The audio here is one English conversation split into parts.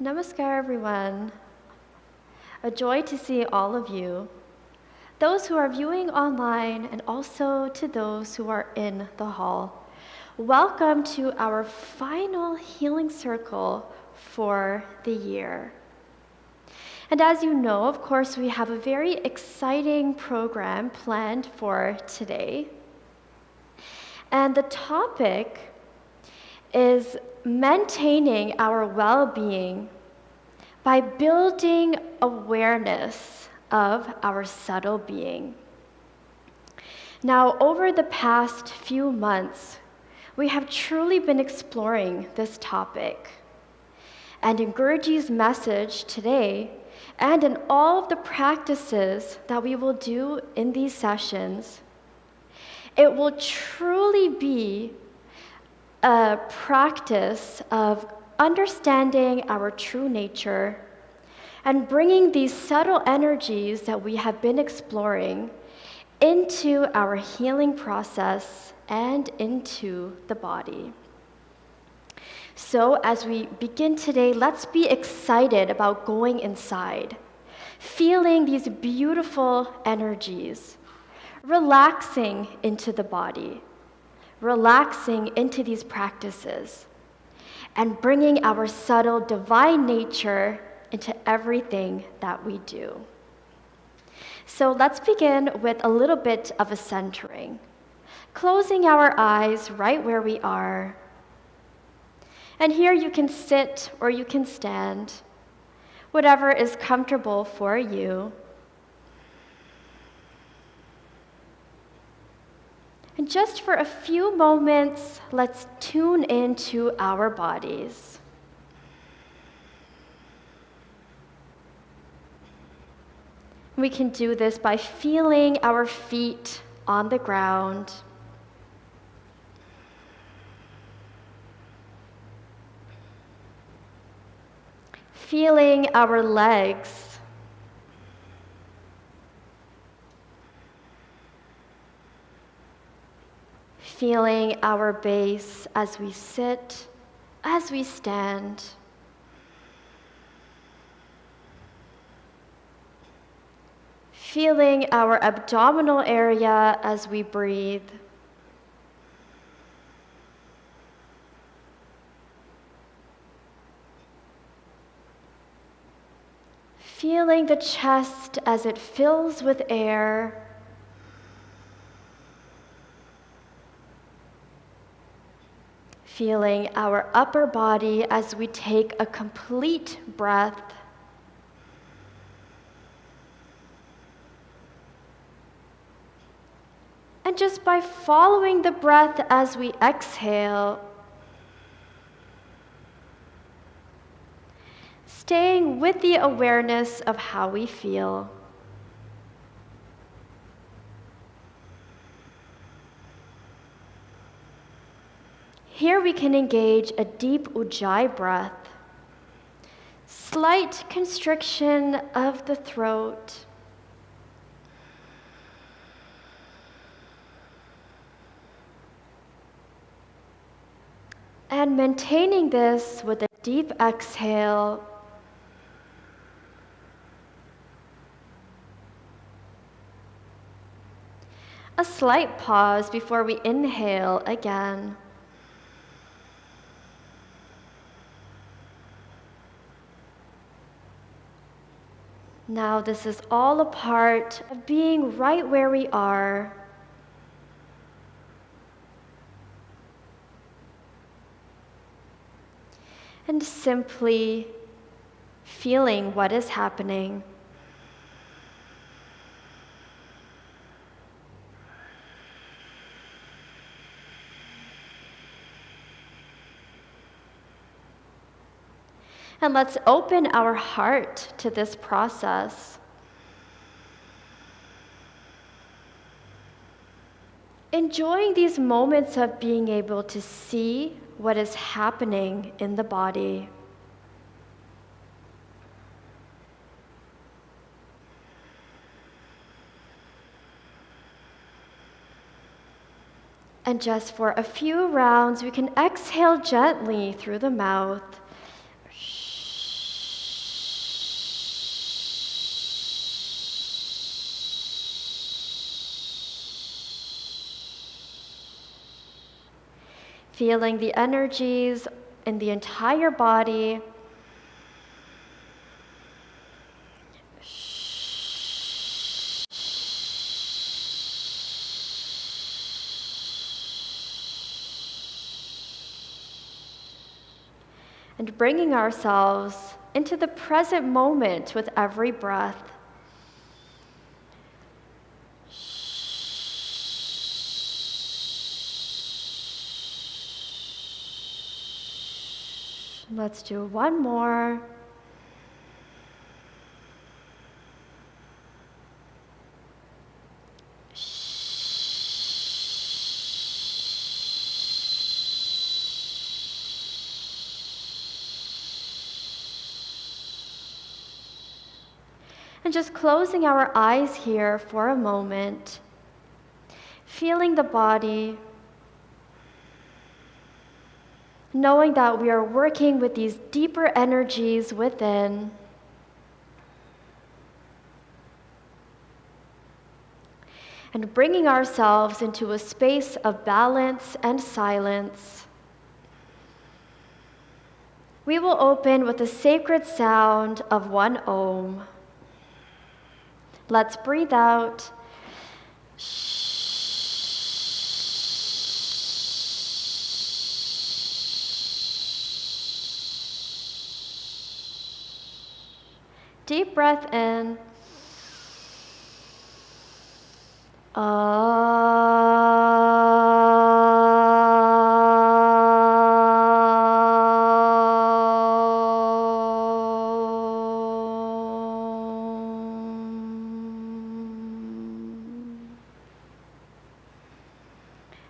Namaskar, everyone. A joy to see all of you, those who are viewing online, and also to those who are in the hall. Welcome to our final healing circle for the year. And as you know, of course, we have a very exciting program planned for today. And the topic is maintaining our well-being by building awareness of our subtle being. Now, over the past few months, we have truly been exploring this topic. And in Guruji's message today, and in all of the practices that we will do in these sessions, it will truly be a practice of understanding our true nature and bringing these subtle energies that we have been exploring into our healing process and into the body. So as we begin today, let's be excited about going inside, feeling these beautiful energies, relaxing into the body, relaxing into these practices, and bringing our subtle divine nature into everything that we do. So let's begin with a little bit of a centering, closing our eyes right where we are. And here you can sit or you can stand, whatever is comfortable for you. And just for a few moments, let's tune into our bodies. We can do this by feeling our feet on the ground. Feeling our legs. Feeling our base as we sit, as we stand. Feeling our abdominal area as we breathe. Feeling the chest as it fills with air. Feeling our upper body as we take a complete breath. And just by following the breath as we exhale, staying with the awareness of how we feel. Here we can engage a deep ujjayi breath, slight constriction of the throat. And maintaining this with a deep exhale. A slight pause before we inhale again. Now, this is all a part of being right where we are. And simply feeling what is happening. And let's open our heart to this process. Enjoying these moments of being able to see what is happening in the body. And just for a few rounds, we can exhale gently through the mouth. Feeling the energies in the entire body. And bringing ourselves into the present moment with every breath. Let's do one more. And just closing our eyes here for a moment, feeling the body, knowing that we are working with these deeper energies within. And bringing ourselves into a space of balance and silence. We will open with the sacred sound of one Om. Let's breathe out. Deep breath in.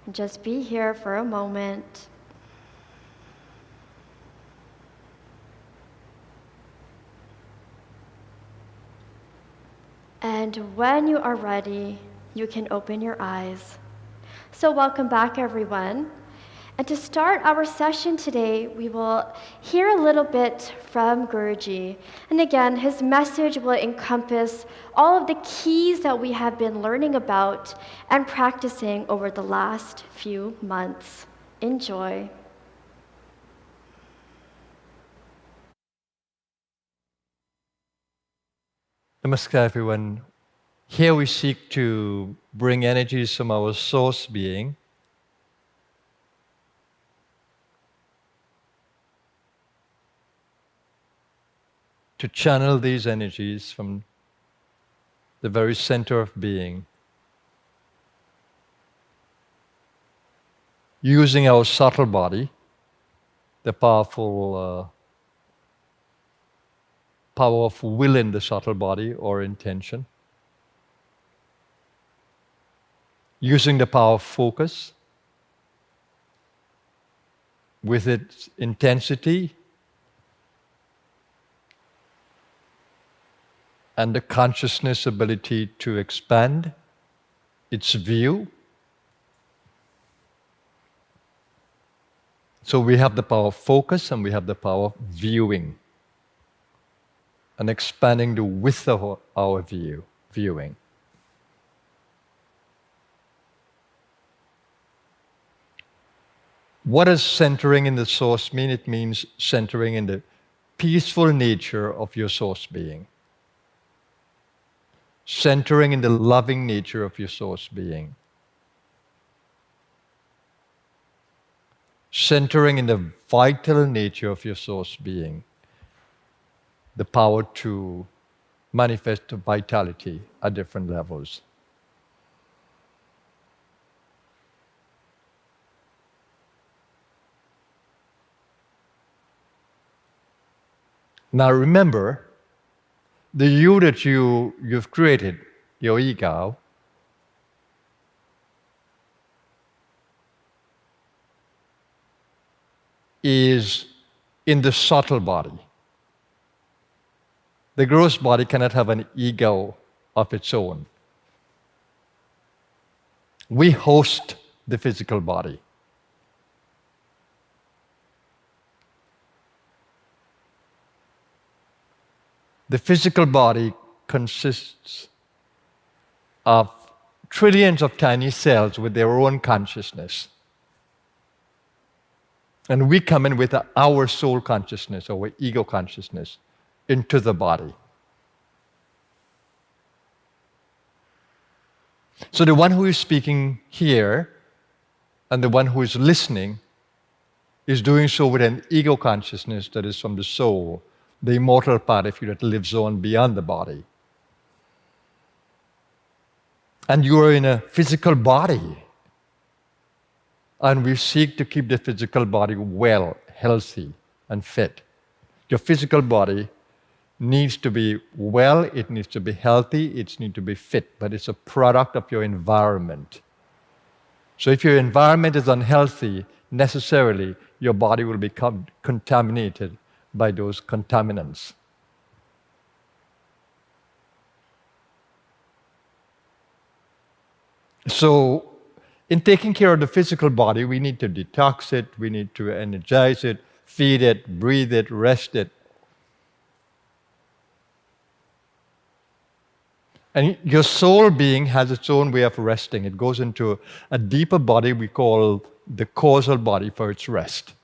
And just be here for a moment. And when you are ready, you can open your eyes. So welcome back, everyone. And to start our session today, we will hear a little bit from Guruji. And again, his message will encompass all of the keys that we have been learning about and practicing over the last few months. Enjoy. Namaskar, everyone. Here we seek to bring energies from our source being to channel these energies from the very center of being, using our subtle body, the power of will in the subtle body or intention, using the power of focus with its intensity and the consciousness ability to expand its view. So we have the power of focus and we have the power of viewing and expanding the width of our viewing. What does centering in the source mean? It means centering in the peaceful nature of your source being. centering in the loving nature of your source being, centering in the vital nature of your source being, the power to manifest vitality at different levels. Now remember, the you that you've created, your ego, is in the subtle body. The gross body cannot have an ego of its own. We host the physical body. The physical body consists of trillions of tiny cells with their own consciousness. And we come in with our soul consciousness, our ego consciousness, into the body. So the one who is speaking here and the one who is listening is doing so with an ego consciousness that is from the soul, the immortal part of you that lives on beyond the body. And you are in a physical body. And we seek to keep the physical body well, healthy, and fit. Your physical body needs to be well, it needs to be healthy, it needs to be fit, but it's a product of your environment. So if your environment is unhealthy, necessarily your body will become contaminated by those contaminants. So, in taking care of the physical body, we need to detox it, we need to energize it, feed it, breathe it, rest it. And your soul being has its own way of resting. It goes into a deeper body we call the causal body for its rest.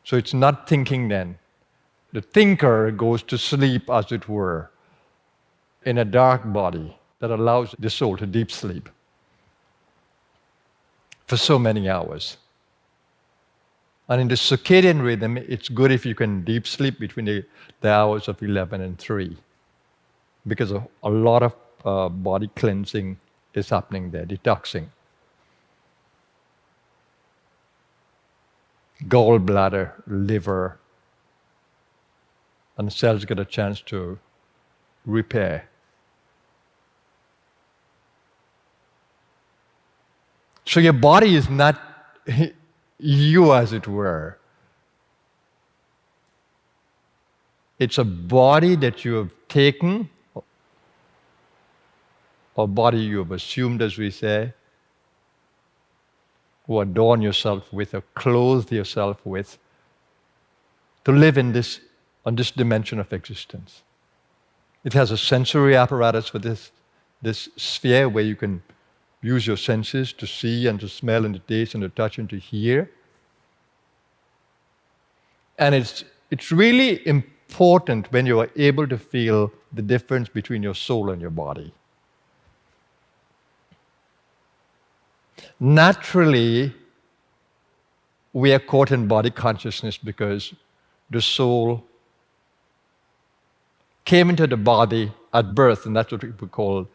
So it's not thinking then. The thinker goes to sleep, as it were, in a dark body that allows the soul to deep sleep for so many hours. And in the circadian rhythm, it's good if you can deep sleep between the hours of 11 and 3, because a lot of body cleansing is happening there, detoxing. Gallbladder, liver, and cells get a chance to repair. So your body is not you, as it were. It's a body that you have taken, or body you have assumed, as we say, or adorn yourself with, or clothe yourself with, to live on this dimension of existence. It has a sensory apparatus for this sphere where you can use your senses to see and to smell and to taste and to touch and to hear. And it's really important when you are able to feel the difference between your soul and your body. Naturally, we are caught in body consciousness because the soul came into the body at birth, and that's what we call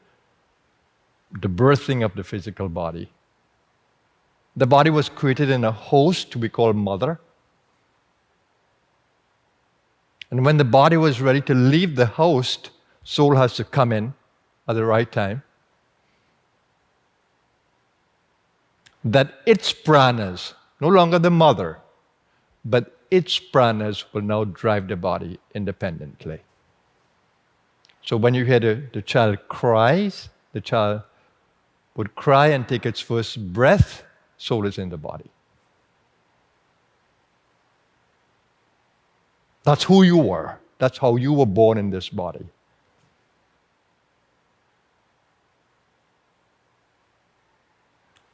the birthing of the physical body. The body was created in a host we call mother. And when the body was ready to leave the host, soul has to come in at the right time. That its pranas, no longer the mother, but its pranas will now drive the body independently. So when you hear the child cries, the child would cry and take its first breath, soul is in the body. That's who you are. That's how you were born in this body.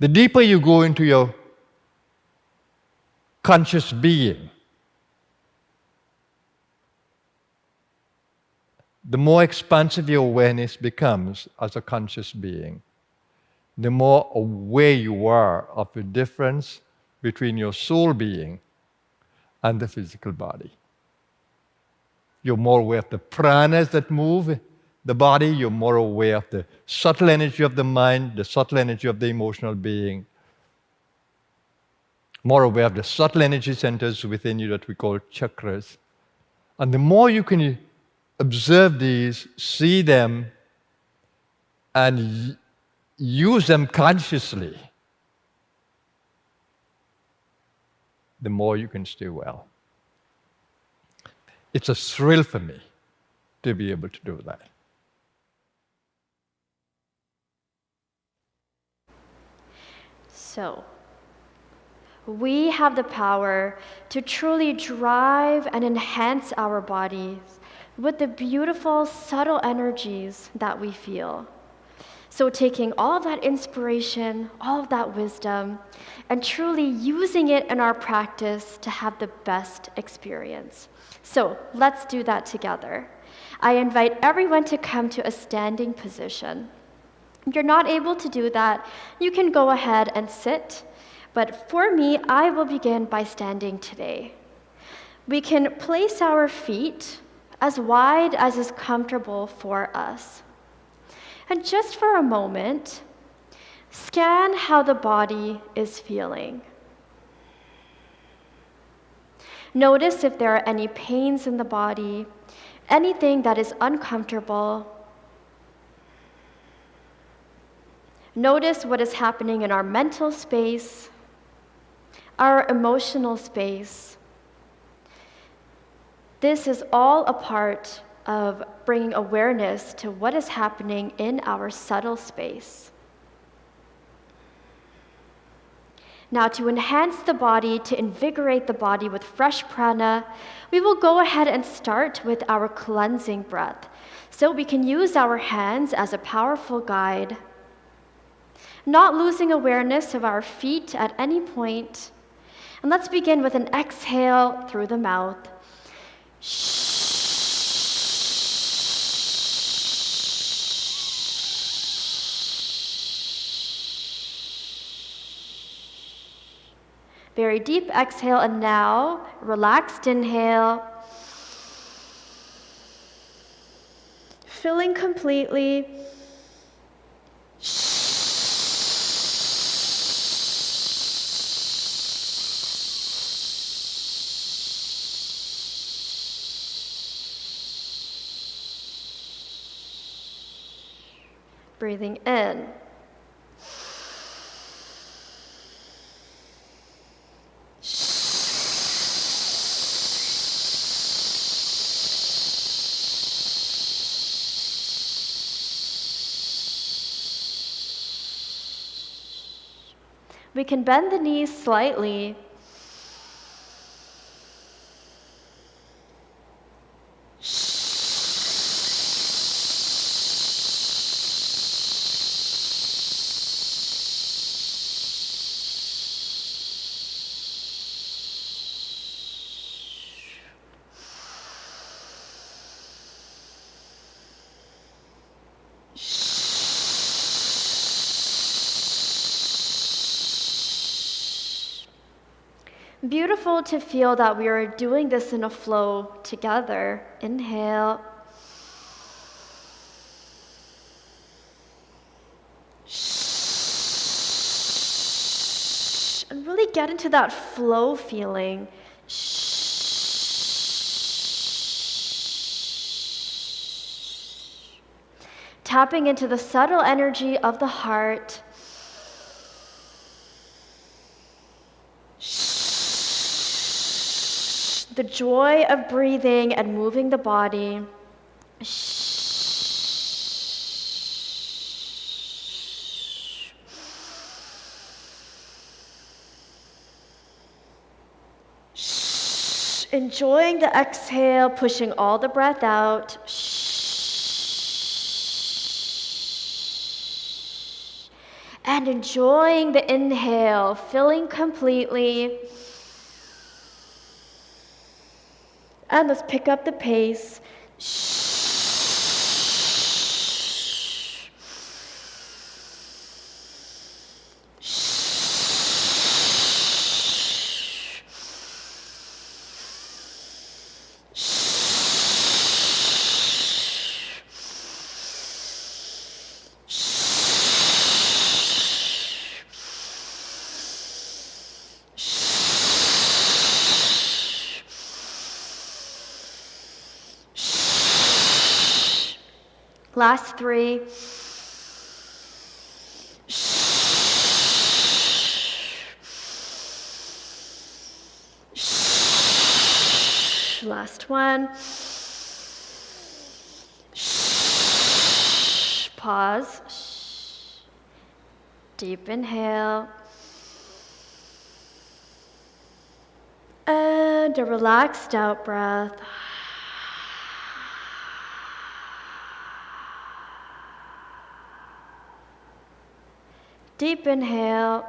The deeper you go into your conscious being, the more expansive your awareness becomes as a conscious being, the more aware you are of the difference between your soul being and the physical body. You're more aware of the pranas that move the body, you're more aware of the subtle energy of the mind, the subtle energy of the emotional being, more aware of the subtle energy centers within you that we call chakras. And the more you can observe these, see them, and use them consciously, the more you can stay well. It's a thrill for me to be able to do that. So, we have the power to truly drive and enhance our bodies with the beautiful, subtle energies that we feel. So, taking all of that inspiration, all of that wisdom, and truly using it in our practice to have the best experience. So, let's do that together. I invite everyone to come to a standing position. If you're not able to do that, you can go ahead and sit. But for me, I will begin by standing today. We can place our feet as wide as is comfortable for us. And just for a moment, scan how the body is feeling. Notice if there are any pains in the body, anything that is uncomfortable. Notice what is happening in our mental space, our emotional space. This is all a part of bringing awareness to what is happening in our subtle space. Now, to enhance the body, to invigorate the body with fresh prana, we will go ahead and start with our cleansing breath. So we can use our hands as a powerful guide, not losing awareness of our feet at any point. And let's begin with an exhale through the mouth. Very deep exhale, and now relaxed inhale. Filling completely. Breathing in. We can bend the knees slightly. Beautiful to feel that we are doing this in a flow together. Inhale. And really get into that flow feeling. Tapping into the subtle energy of the heart. The joy of breathing and moving the body. Enjoying the exhale, pushing all the breath out. And enjoying the inhale, filling completely. And let's pick up the pace. Last 3. Last 1. Pause. Deep inhale. And a relaxed out breath. Deep inhale.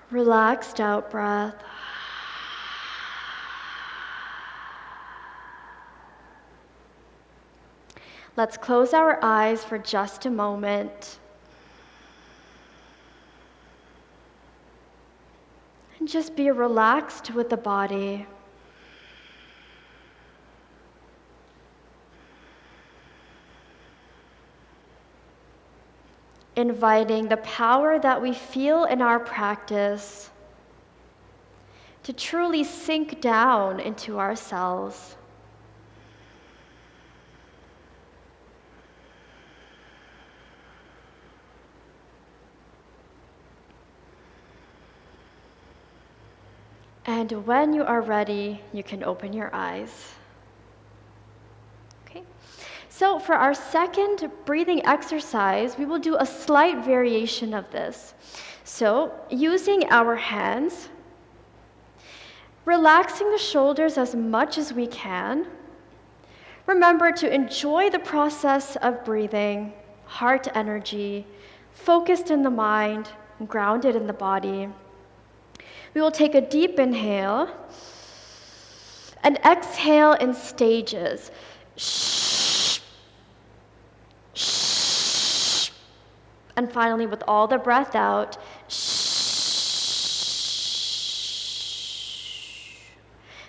Relaxed out breath. Let's close our eyes for just a moment. And just be relaxed with the body. Inviting the power that we feel in our practice to truly sink down into ourselves. And when you are ready, you can open your eyes. Okay. So for our second breathing exercise, we will do a slight variation of this. So using our hands, relaxing the shoulders as much as we can. Remember to enjoy the process of breathing, heart energy, focused in the mind, grounded in the body. We will take a deep inhale and exhale in stages. And finally, with all the breath out,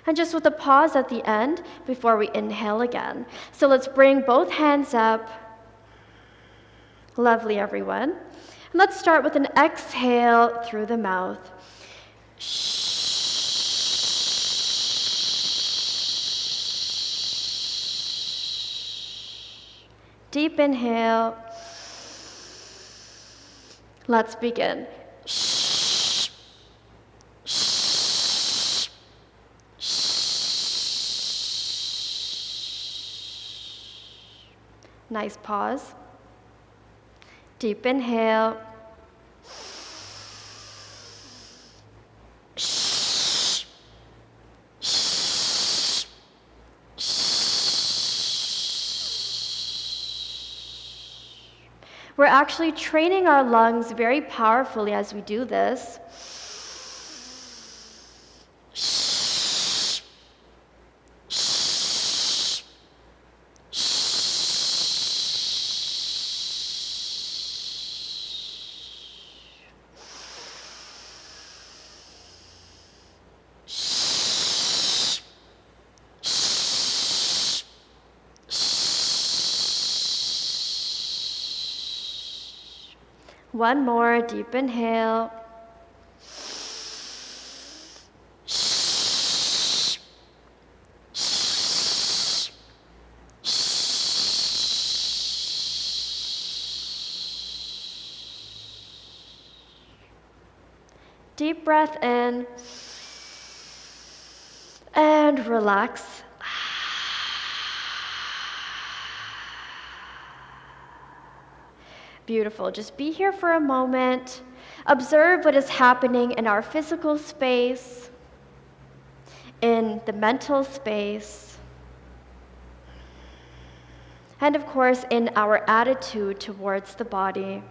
and just with a pause at the end before we inhale again. So let's bring both hands up. Lovely, everyone. And let's start with an exhale through the mouth. Deep inhale. Let's begin. Nice pause. Deep inhale. We're actually training our lungs very powerfully as we do this. One more deep inhale. Deep breath in and relax. Beautiful. Just be here for a moment. Observe what is happening in our physical space, in the mental space, and of course, in our attitude towards the body.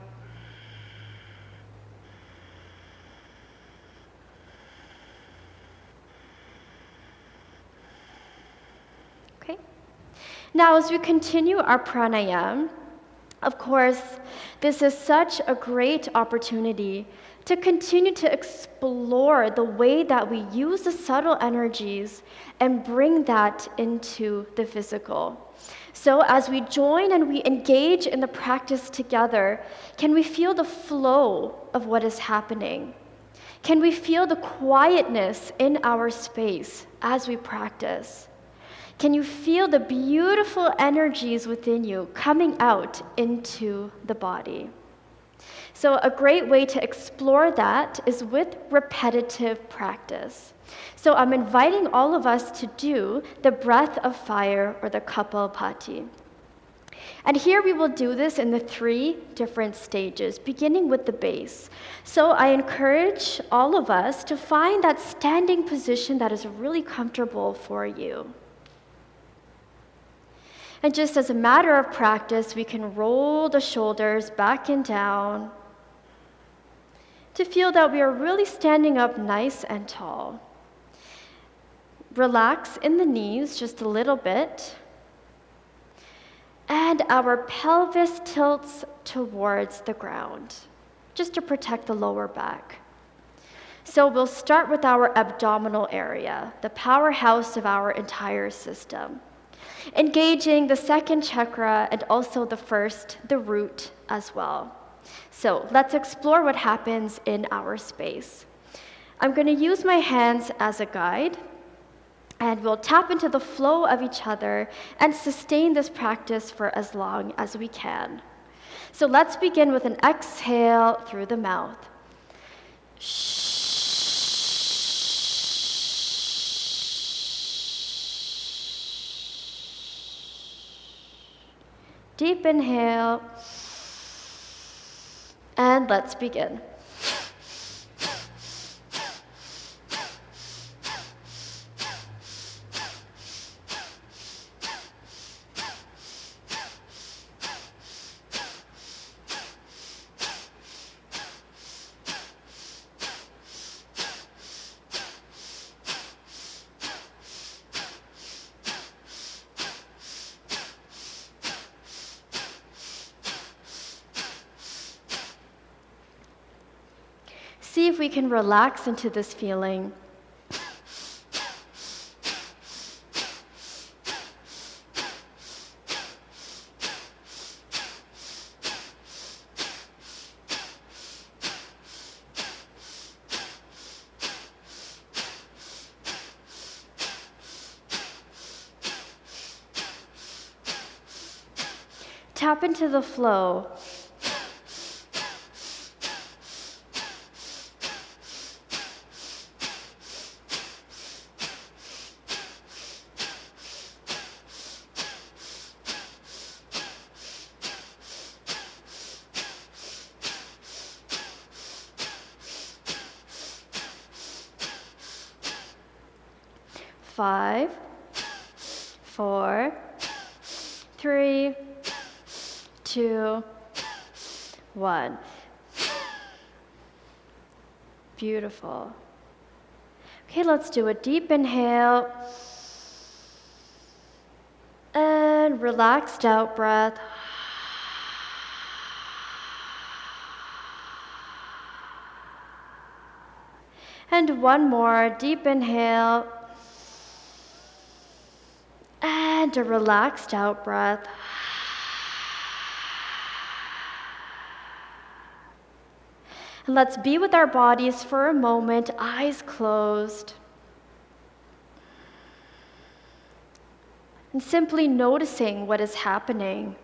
Okay. Now, as we continue our pranayama, of course, this is such a great opportunity to continue to explore the way that we use the subtle energies and bring that into the physical. So as we join and we engage in the practice together, can we feel the flow of what is happening? Can we feel the quietness in our space as we practice? Can you feel the beautiful energies within you coming out into the body? So a great way to explore that is with repetitive practice. So I'm inviting all of us to do the breath of fire or the Kapalbhati. And here we will do this in the 3 different stages, beginning with the base. So I encourage all of us to find that standing position that is really comfortable for you. And just as a matter of practice, we can roll the shoulders back and down to feel that we are really standing up nice and tall. Relax in the knees just a little bit. And our pelvis tilts towards the ground, just to protect the lower back. So we'll start with our abdominal area, the powerhouse of our entire system, engaging the 2nd chakra and also the 1st, the root as well. So let's explore what happens in our space. I'm going to use my hands as a guide, and we'll tap into the flow of each other and sustain this practice for as long as we can. So let's begin with an exhale through the mouth. Deep inhale, and let's begin. See if we can relax into this feeling. Tap into the flow. Five, 4, 3, 2, 1. Beautiful. Okay, let's do a deep inhale and relaxed out breath. And one more deep inhale and a relaxed out breath. And let's be with our bodies for a moment, eyes closed. And simply noticing what is happening.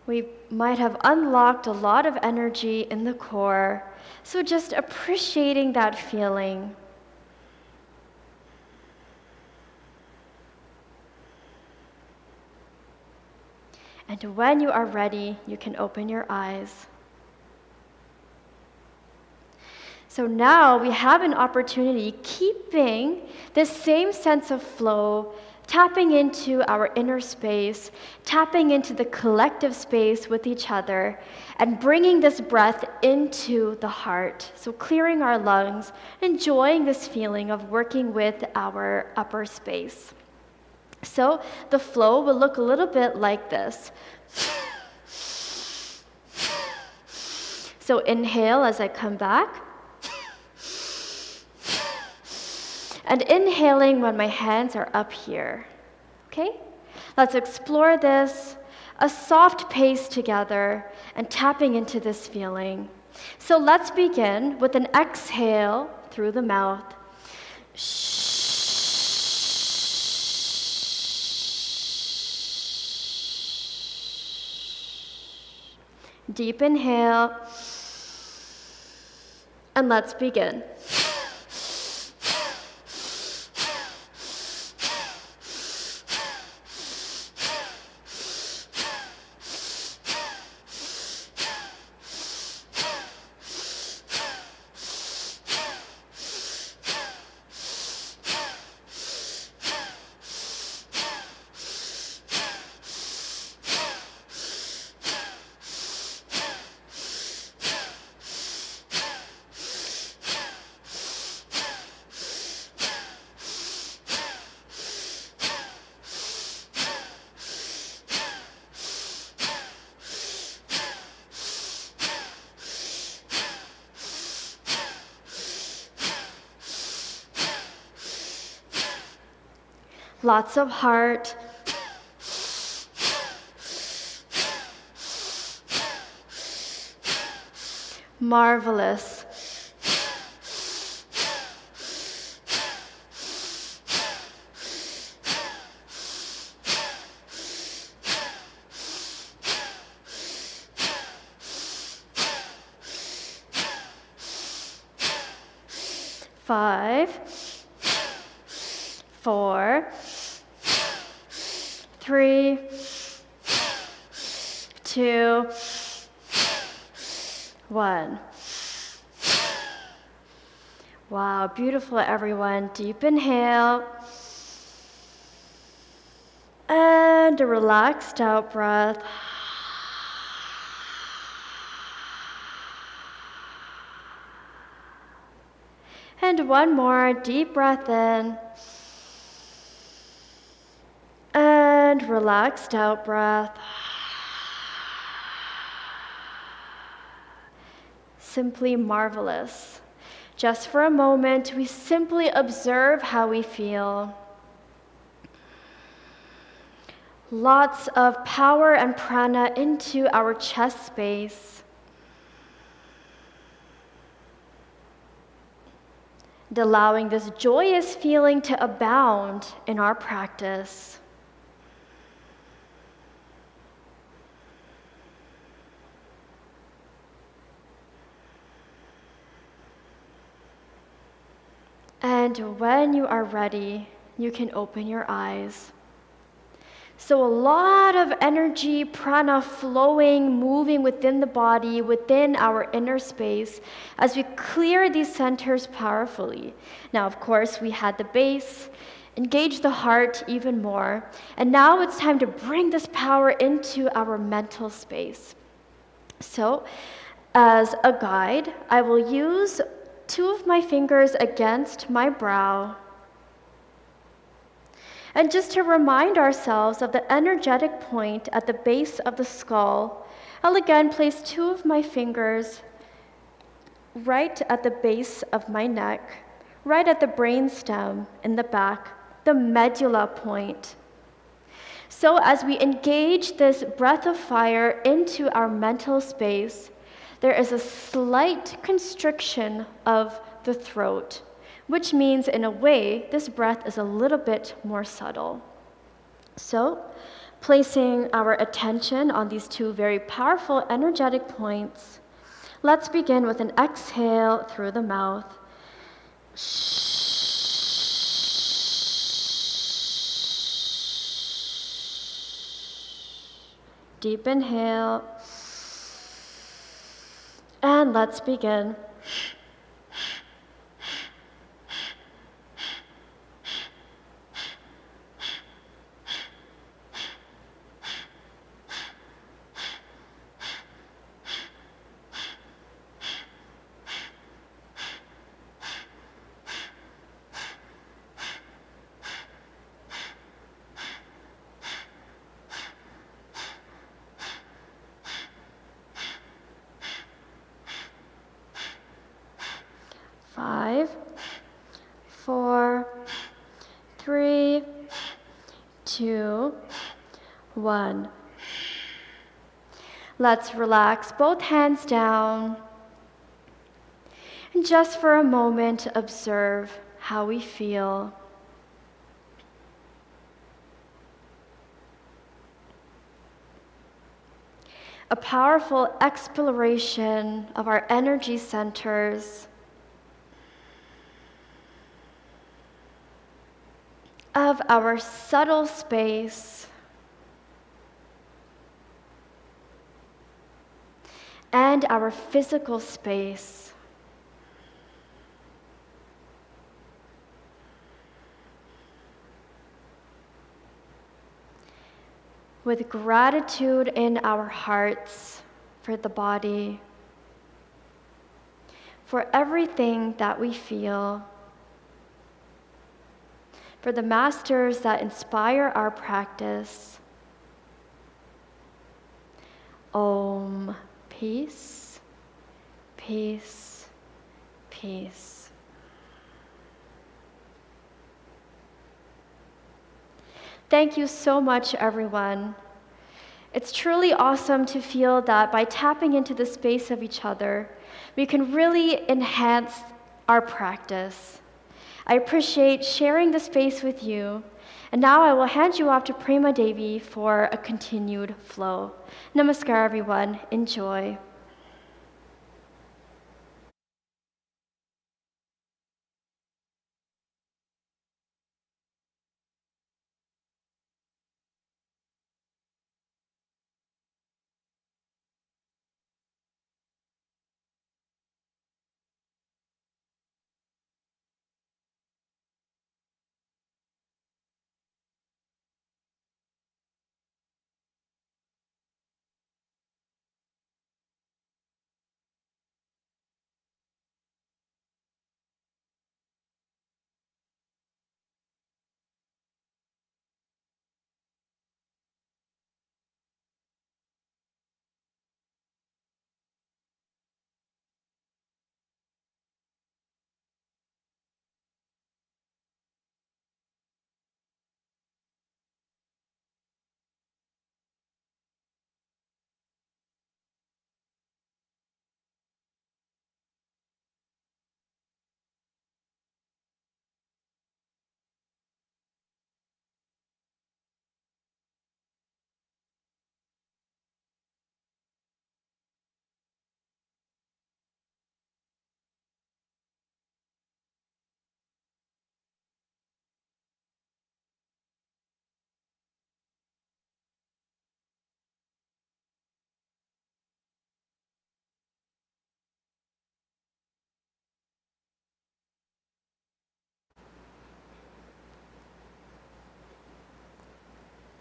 We might have unlocked a lot of energy in the core, so just appreciating that feeling. And when you are ready, you can open your eyes. So now we have an opportunity, keeping this same sense of flow, tapping into our inner space, tapping into the collective space with each other, and bringing this breath into the heart. So clearing our lungs, enjoying this feeling of working with our upper space. So the flow will look a little bit like this. So inhale as I come back. And inhaling when my hands are up here. Okay? Let's explore this a soft pace together and tapping into this feeling. So let's begin with an exhale through the mouth. Deep inhale, and let's begin. Lots of heart. Marvelous. Five, 4, 3, 2, 1. Wow, beautiful everyone. Deep inhale. And a relaxed out breath. And one more deep breath in. And relaxed out breath. Simply marvelous. Just for a moment, we simply observe how we feel. Lots of power and prana into our chest space. And allowing this joyous feeling to abound in our practice. And when you are ready, you can open your eyes. So a lot of energy, prana flowing, moving within the body, within our inner space, as we clear these centers powerfully. Now, of course, we had the base, engage the heart even more, and now it's time to bring this power into our mental space. So, as a guide, I will use 2 of my fingers against my brow. And just to remind ourselves of the energetic point at the base of the skull, I'll again place 2 of my fingers right at the base of my neck, right at the brainstem in the back, the medulla point. So as we engage this breath of fire into our mental space, there is a slight constriction of the throat, which means in a way, this breath is a little bit more subtle. So, placing our attention on these 2 very powerful energetic points, let's begin with an exhale through the mouth. Deep inhale. And let's begin. Five, 4, 3, 2, 1. Let's relax both hands down. And just for a moment, observe how we feel. A powerful exploration of our energy centers, of our subtle space, and our physical space. With gratitude in our hearts for the body, for everything that we feel, for the masters that inspire our practice. Om, peace, peace, peace. Thank you so much, everyone. It's truly awesome to feel that by tapping into the space of each other, we can really enhance our practice. I appreciate sharing the space with you. And now I will hand you off to Prema Devi for a continued flow. Namaskar, everyone. Enjoy.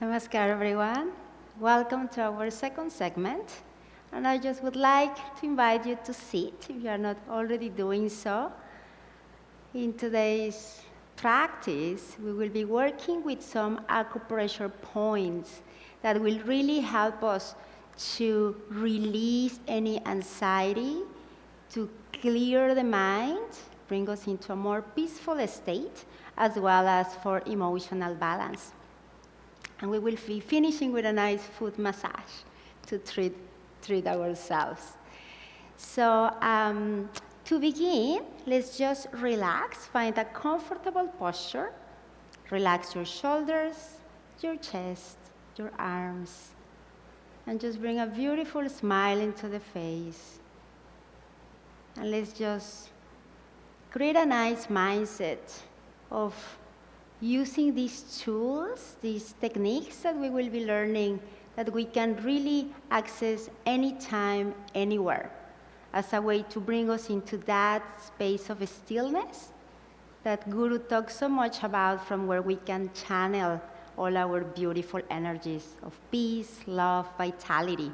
Namaskar, everyone. Welcome to our second segment. And I just would like to invite you to sit, if you are not already doing so. In today's practice, we will be working with some acupressure points that will really help us to release any anxiety, to clear the mind, bring us into a more peaceful state, as well as for emotional balance. And we will be finishing with a nice foot massage to treat ourselves. So to begin, let's just relax, find a comfortable posture. Relax your shoulders, your chest, your arms, and just bring a beautiful smile into the face. And let's just create a nice mindset of using these tools, these techniques that we will be learning, that we can really access anytime, anywhere, as a way to bring us into that space of stillness that Guru talks so much about, from where we can channel all our beautiful energies of peace, love, vitality.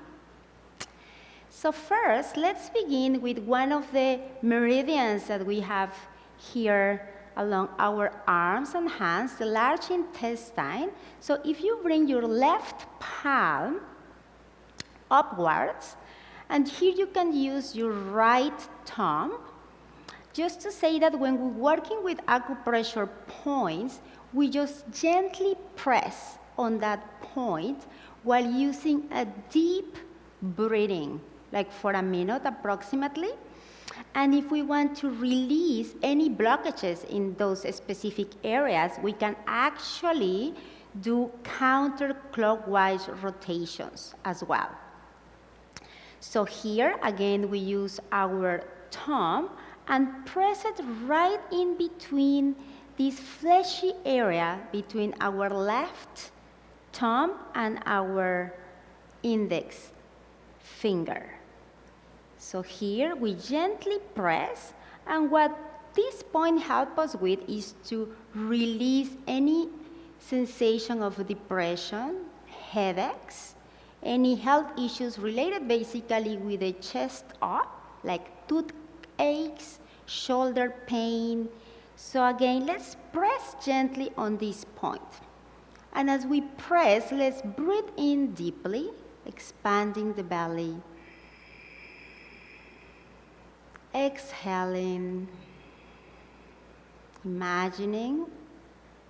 So first, let's begin with one of the meridians that we have here along our arms and hands, the large intestine. So if you bring your left palm upwards, and here you can use your right thumb, just to say that when we're working with acupressure points, we just gently press on that point while using a deep breathing, like for a minute approximately. And if we want to release any blockages in those specific areas, we can actually do counterclockwise rotations as well. So here, again, we use our thumb and press it right in between this fleshy area between our left thumb and our index finger. So here we gently press, and what this point helps us with is to release any sensation of depression, headaches, any health issues related basically with the chest up, like toothaches, shoulder pain. So again, let's press gently on this point. And as we press, let's breathe in deeply, expanding the belly. Exhaling, imagining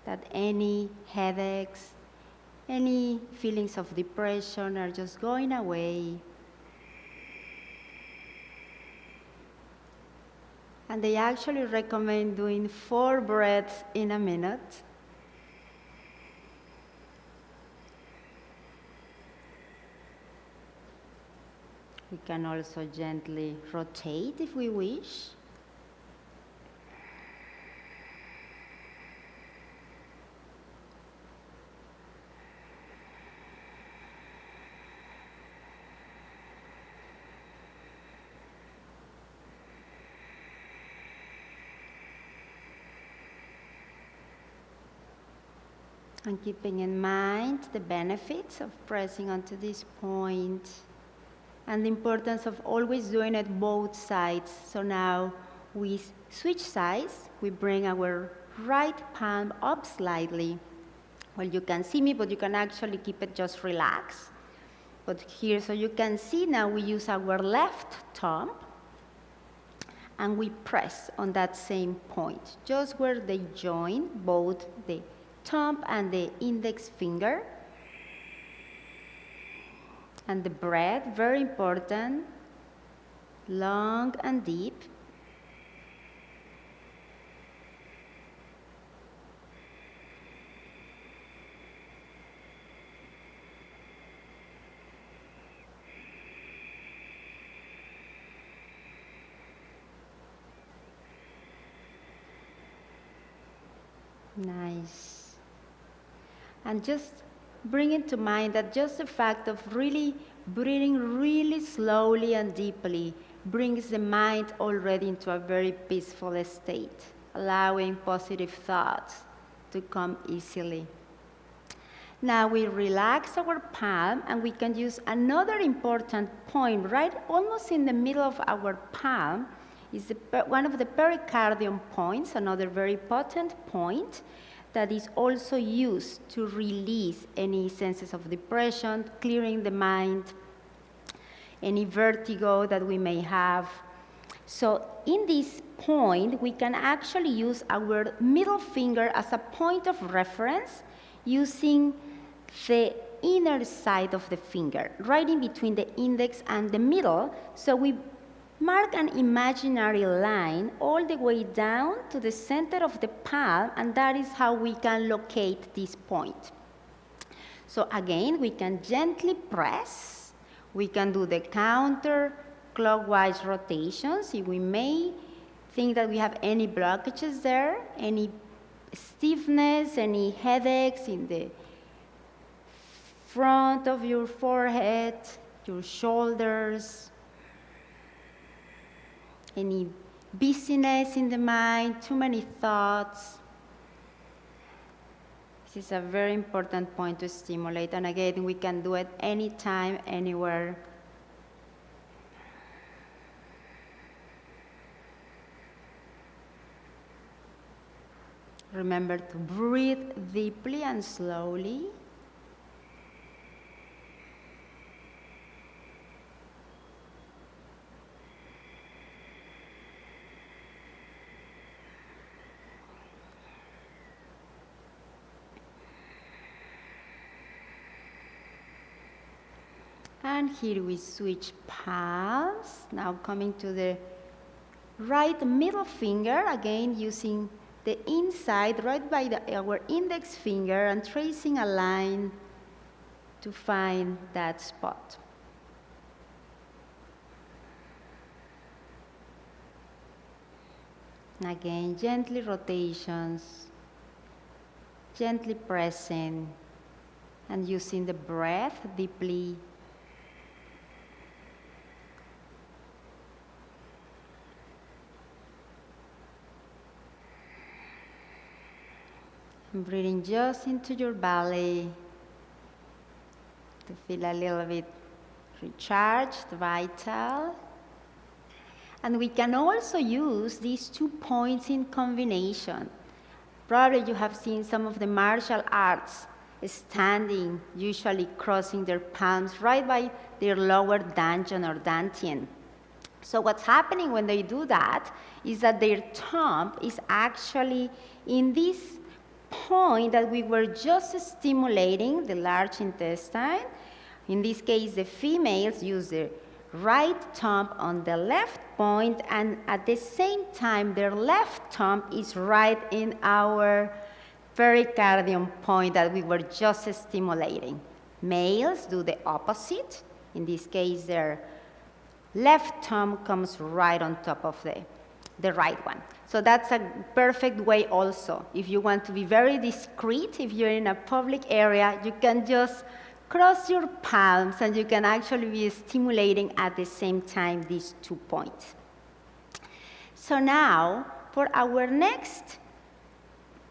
that any headaches, any feelings of depression are just going away. And they actually recommend doing 4 breaths in a minute. We can also gently rotate if we wish. And keeping in mind the benefits of pressing onto this point and the importance of always doing it both sides. So now we switch sides. We bring our right palm up slightly. Well, you can see me, but you can actually keep it just relaxed. But here, so you can see now we use our left thumb and we press on that same point, just where they join, both the thumb and the index finger. And the breath, very important, long and deep. Nice. And just bring into mind that just the fact of really breathing really slowly and deeply brings the mind already into a very peaceful state, allowing positive thoughts to come easily. Now we relax our palm and we can use another important point right almost in the middle of our palm is one of the pericardium points, another very potent point that is also used to release any senses of depression, clearing the mind, any vertigo that we may have. So in this point, we can actually use our middle finger as a point of reference using the inner side of the finger, right in between the index and the middle. So we mark an imaginary line all the way down to the center of the palm, and that is how we can locate this point. So again, we can gently press. We can do the counter-clockwise rotations if we may think that we have any blockages there, any stiffness, any headaches in the front of your forehead, your shoulders, any busyness in the mind, too many thoughts. This is a very important point to stimulate, and again, we can do it anytime, anywhere. Remember to breathe deeply and slowly. And here we switch palms. Now coming to the right middle finger, again using the inside right by our index finger and tracing a line to find that spot. And again, gently rotations, gently pressing and using the breath deeply. And breathing just into your belly to feel a little bit recharged, vital. And we can also use these 2 points in combination. Probably you have seen some of the martial arts standing, usually crossing their palms right by their lower dantian or dantian. So what's happening when they do that is that their thumb is actually in this point that we were just stimulating, the large intestine. In this case, the females use their right thumb on the left point, and at the same time, their left thumb is right in our pericardium point that we were just stimulating. Males do the opposite. In this case, their left thumb comes right on top of the right one. So that's a perfect way also. If you want to be very discreet, if you're in a public area, you can just cross your palms and you can actually be stimulating at the same time these 2 points. So now, for our next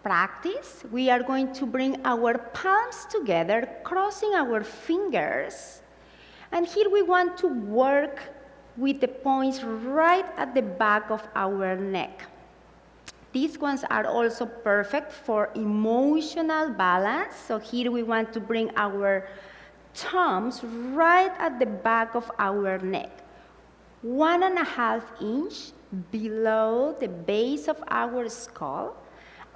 practice, we are going to bring our palms together, crossing our fingers. And here we want to work with the points right at the back of our neck. These ones are also perfect for emotional balance. So here we want to bring our thumbs right at the back of our neck, 1.5 inch below the base of our skull.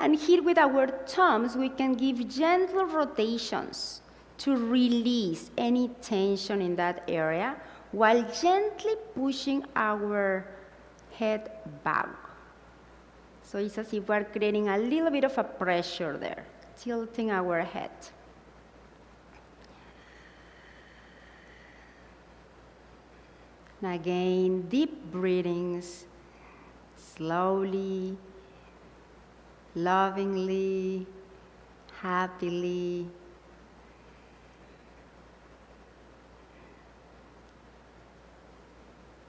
And here with our thumbs, we can give gentle rotations to release any tension in that area while gently pushing our head back. So it's as if we're creating a little bit of a pressure there, tilting our head. And again, deep breathings, slowly, lovingly, happily.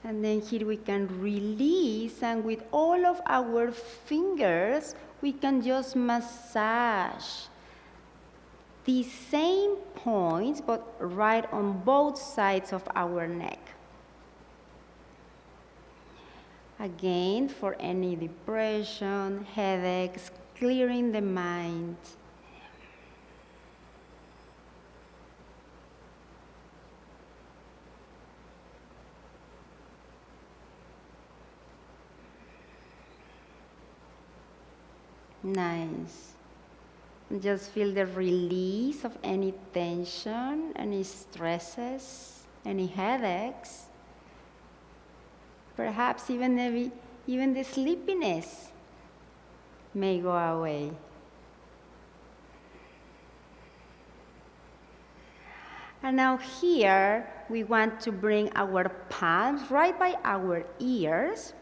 And then here we can release, and with all of our fingers, we can just massage these same points, but right on both sides of our neck. Again, for any depression, headaches, clearing the mind. Nice. Just feel the release of any tension, any stresses, any headaches. Perhaps even the sleepiness may go away. And now here, we want to bring our palms right by our ears.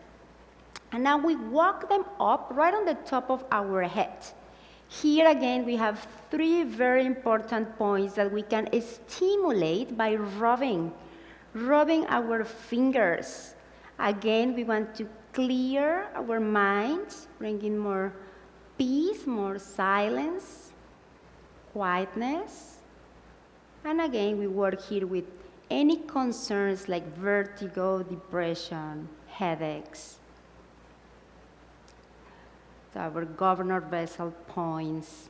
And now we walk them up right on the top of our head. Here again, we have 3 very important points that we can stimulate by rubbing our fingers. Again, we want to clear our minds, bring in more peace, more silence, quietness. And again, we work here with any concerns like vertigo, depression, headaches. So our governor vessel points.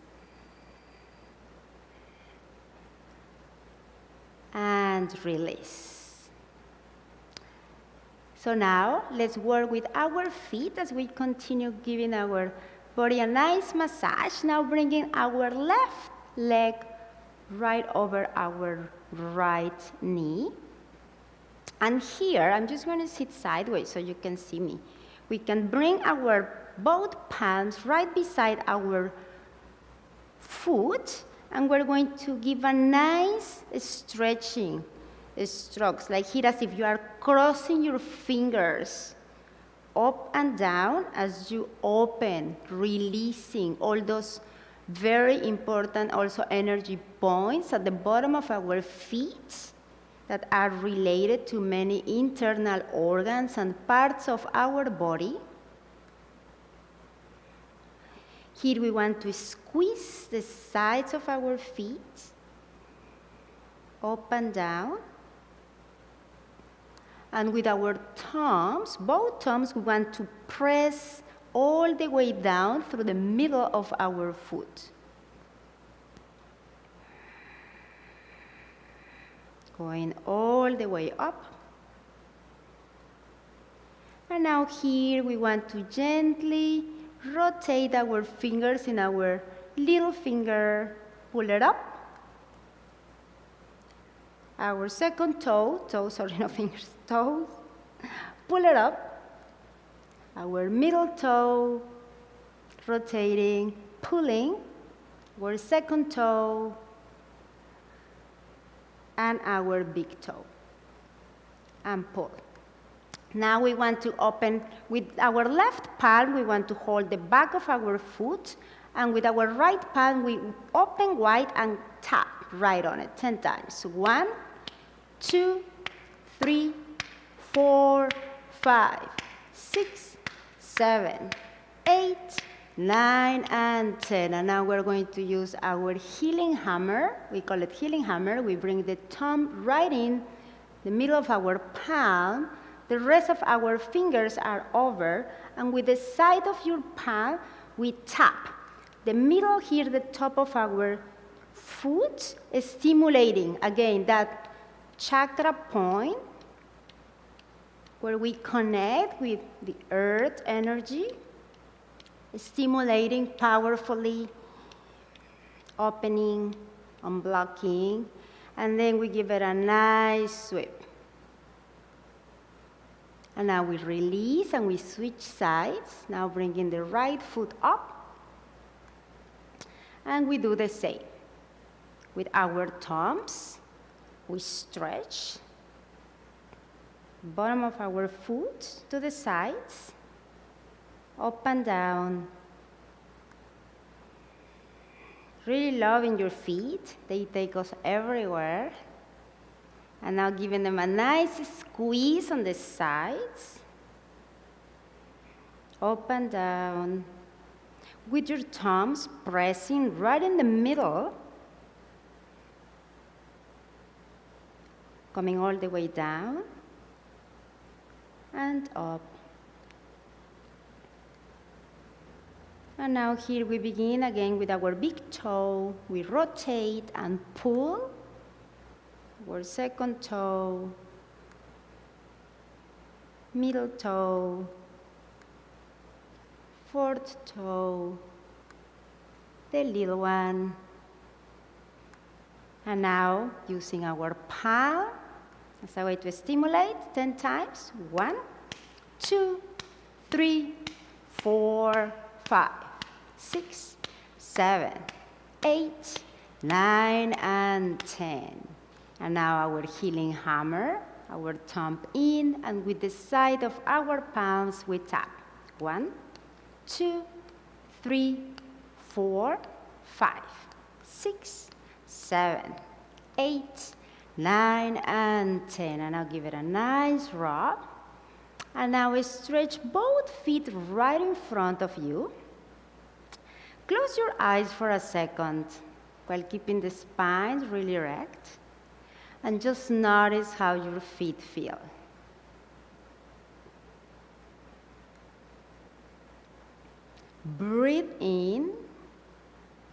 And release. So now, let's work with our feet as we continue giving our body a nice massage. Now bringing our left leg right over our right knee. And here, I'm just going to sit sideways so you can see me. We can bring our both palms right beside our foot, and we're going to give a nice stretching strokes, like here as if you are crossing your fingers up and down as you open, releasing all those very important also energy points at the bottom of our feet that are related to many internal organs and parts of our body. Here we want to squeeze the sides of our feet up and down. And with our thumbs, both thumbs, we want to press all the way down through the middle of our foot. Going all the way up. And now here we want to gently rotate our fingers in our little finger, pull it up. Our second toe, no fingers, toes, pull it up. Our middle toe, rotating, pulling. Our second toe, and our big toe, and pull. Now we want to open, with our left palm, we want to hold the back of our foot, and with our right palm, we open wide and tap right on it 10 times. 1, 2, 3, 4, 5, 6, 7, 8, 9, and 10. And now we're going to use our healing hammer. We call it healing hammer. We bring the thumb right in the middle of our palm. The rest of our fingers are over, and with the side of your palm, we tap. The middle here, the top of our foot, is stimulating, again, that chakra point where we connect with the earth energy, stimulating powerfully, opening, unblocking, and then we give it a nice sweep. And now we release and we switch sides, now bringing the right foot up. And we do the same. With our thumbs, we stretch. Bottom of our foot to the sides, up and down. Really loving your feet. They take us everywhere. And now giving them a nice squeeze on the sides. Up and down. With your thumbs pressing right in the middle. Coming all the way down. And up. And now here we begin again with our big toe. We rotate and pull. Our second toe, middle toe, fourth toe, the little one. And now using our palm as a way to stimulate 10 times. 1, 2, 3, 4, 5, 6, 7, 8, 9, and 10. And now our healing hammer, our thumb in, and with the side of our palms, we tap. 1, 2, 3, 4, 5, 6, 7, 8, 9, and 10. And now give it a nice rub. And now we stretch both feet right in front of you. Close your eyes for a second while keeping the spine really erect. And just notice how your feet feel. Breathe in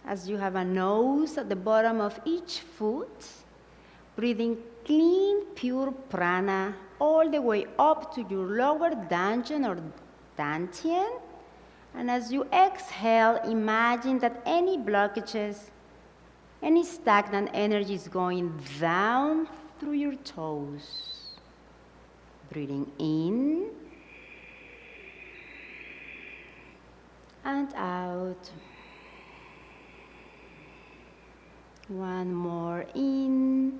as you have a nose at the bottom of each foot. Breathing clean, pure prana all the way up to your lower dantian or dantian. And as you exhale, imagine that any blockages, any stagnant energy is going down through your toes. Breathing in and out. One more in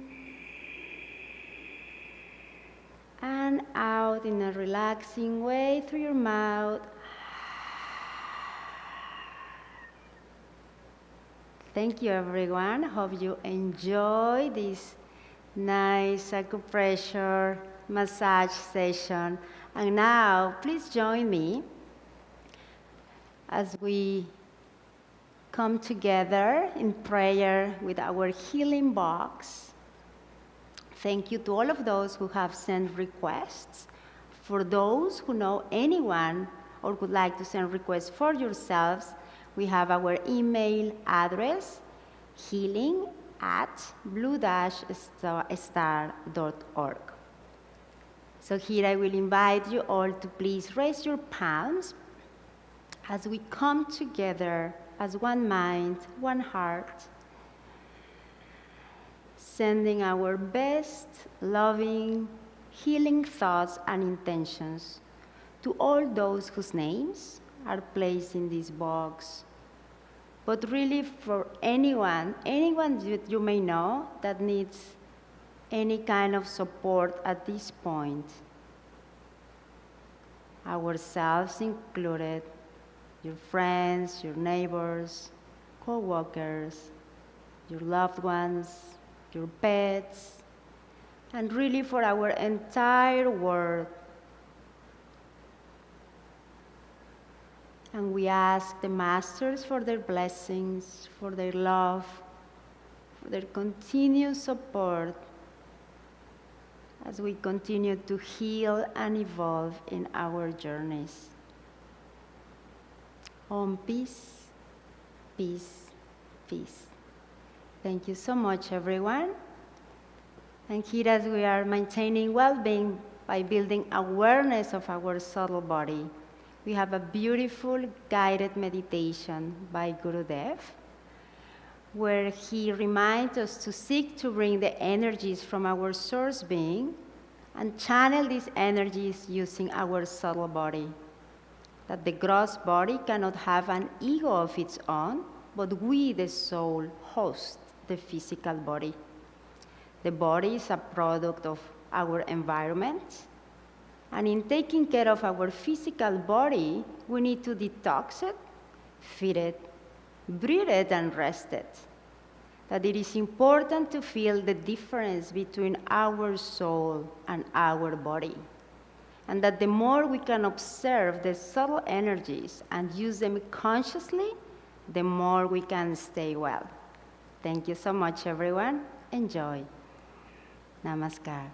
and out in a relaxing way through your mouth. Thank you, everyone. Hope you enjoy this nice acupressure massage session. And now, please join me as we come together in prayer with our healing box. Thank you to all of those who have sent requests. For those who know anyone or would like to send requests for yourselves, we have our email address, healing@blue-star.org. So here I will invite you all to please raise your palms as we come together as one mind, one heart, sending our best, loving, healing thoughts and intentions to all those whose names are placed in this box. But really for anyone that you may know that needs any kind of support at this point, ourselves included, your friends, your neighbors, co-workers, your loved ones, your pets, and really for our entire world. And we ask the Masters for their blessings, for their love, for their continued support as we continue to heal and evolve in our journeys. Om peace, peace, peace. Thank you so much, everyone. And here as we are maintaining well-being by building awareness of our subtle body, we have a beautiful guided meditation by Gurudev, where he reminds us to seek to bring the energies from our source being and channel these energies using our subtle body. That the gross body cannot have an ego of its own, but we, the soul, host the physical body. The body is a product of our environment, and in taking care of our physical body, we need to detox it, feed it, breathe it, and rest it. That it is important to feel the difference between our soul and our body. And that the more we can observe the subtle energies and use them consciously, the more we can stay well. Thank you so much, everyone. Enjoy. Namaskar.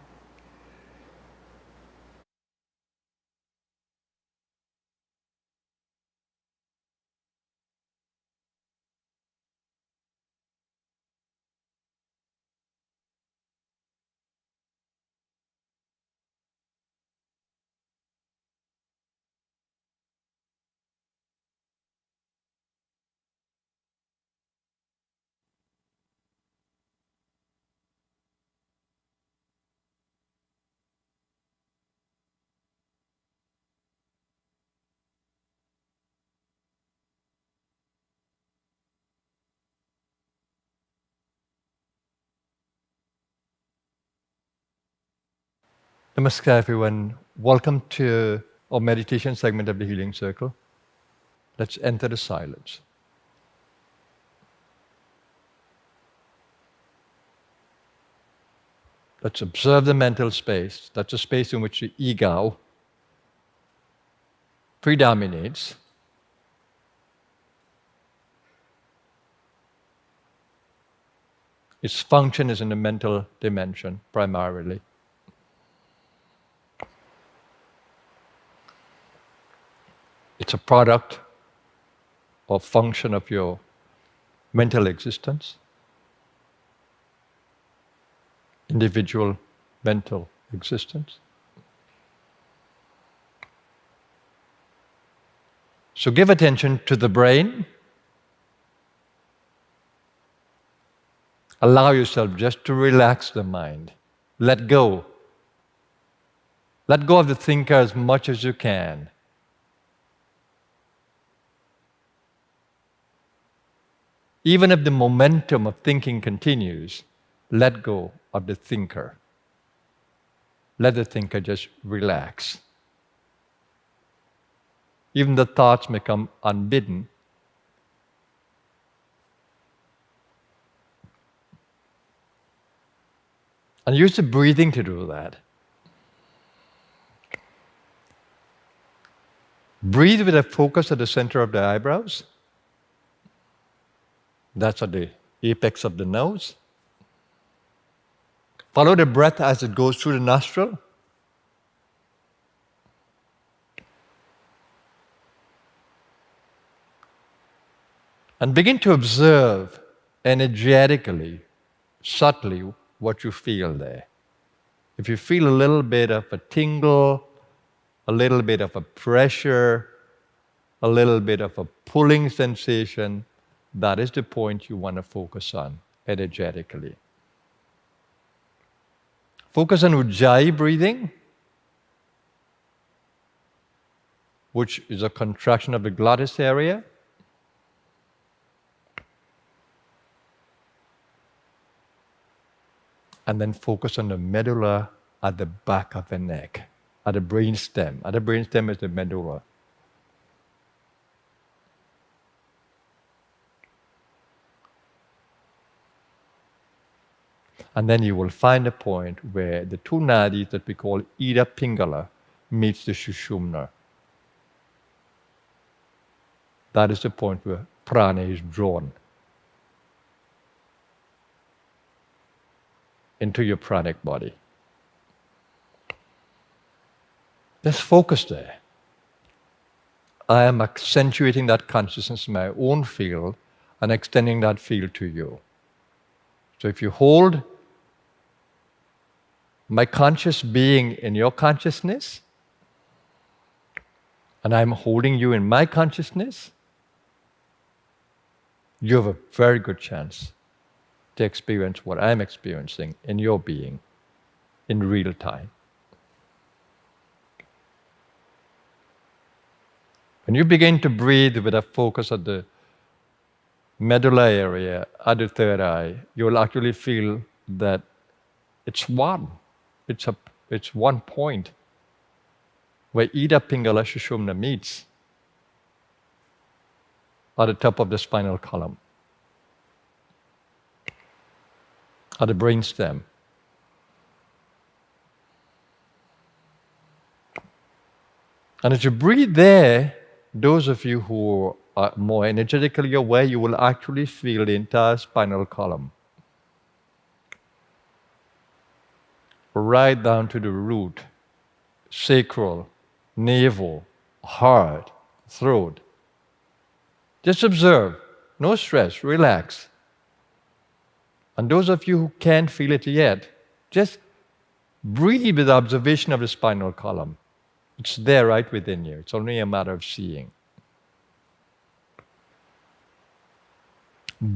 Namaskar, everyone. Welcome to our meditation segment of the Healing Circle. Let's enter the silence. Let's observe the mental space. That's a space in which the ego predominates. Its function is in the mental dimension, primarily. It's a product or function of your mental existence, individual mental existence. So give attention to the brain. Allow yourself just to relax the mind. Let go Let go of the thinker as much as you can. Even if the momentum of thinking continues, let go of the thinker. Let the thinker just relax. Even the thoughts may come unbidden. And use the breathing to do that. Breathe with a focus at the center of the eyebrows. That's at the apex of the nose. Follow the breath as it goes through the nostril. And begin to observe energetically, subtly, what you feel there. If you feel a little bit of a tingle, a little bit of a pressure, a little bit of a pulling sensation, that is the point you want to focus on energetically. Focus on Ujjayi breathing, which is a contraction of the glottis area. And then focus on the medulla at the back of the neck, at the brain stem. At the brain stem is the medulla. And then you will find a point where the two nadis that we call Ida Pingala meets the Sushumna. That is the point where prana is drawn into your pranic body. Just focus there. I am accentuating that consciousness in my own field and extending that field to you. So if you hold my conscious being in your consciousness, and I'm holding you in my consciousness, you have a very good chance to experience what I'm experiencing in your being in real time. When you begin to breathe with a focus at the medulla area, at the third eye, you will actually feel that it's one. It's one point where Ida Pingala Sushumna meets at the top of the spinal column, at the brain stem. And as you breathe there, those of you who are more energetically aware, you will actually feel the entire spinal column, right down to the root, sacral, navel, heart, throat. Just observe, no stress, relax. And those of you who can't feel it yet, just breathe with observation of the spinal column. It's there right within you. It's only a matter of seeing.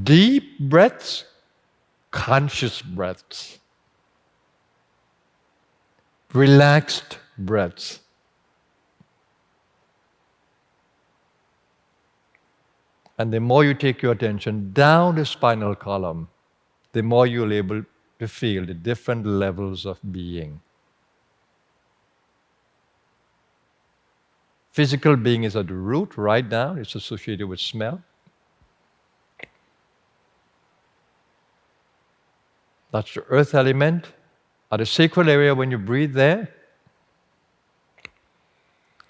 Deep breaths, conscious breaths. Relaxed breaths. And the more you take your attention down the spinal column, the more you'll be able to feel the different levels of being. Physical being is at the root, right down. It's associated with smell. That's the earth element. At the sacral area, when you breathe there,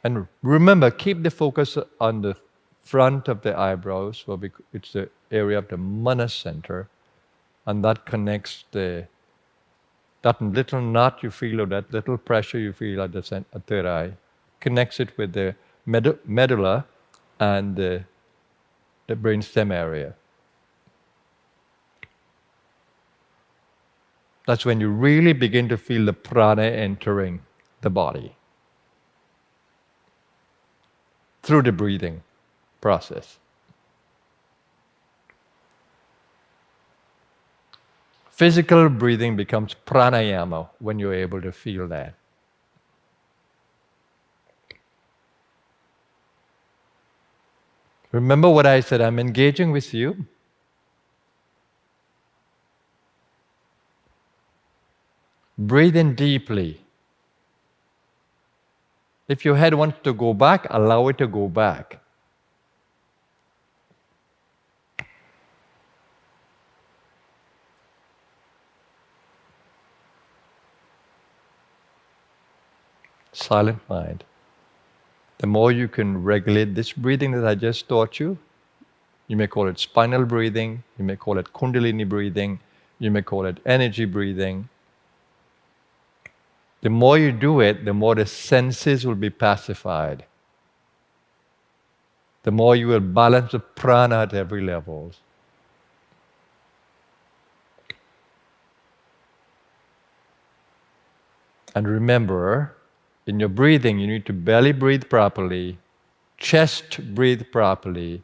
and remember, keep the focus on the front of the eyebrows. It's the area of the mana center, and that connects that little knot you feel, or that little pressure you feel at the third eye, connects it with the medulla and the brainstem area. That's when you really begin to feel the prana entering the body through the breathing process. Physical breathing becomes pranayama when you're able to feel that. Remember what I said, I'm engaging with you. Breathe in deeply. If your head wants to go back, allow it to go back. Silent mind. The more you can regulate this breathing that I just taught you, you may call it spinal breathing, you may call it Kundalini breathing, you may call it energy breathing. The more you do it, the more the senses will be pacified. The more you will balance the prana at every level. And remember, in your breathing, you need to belly breathe properly, chest breathe properly,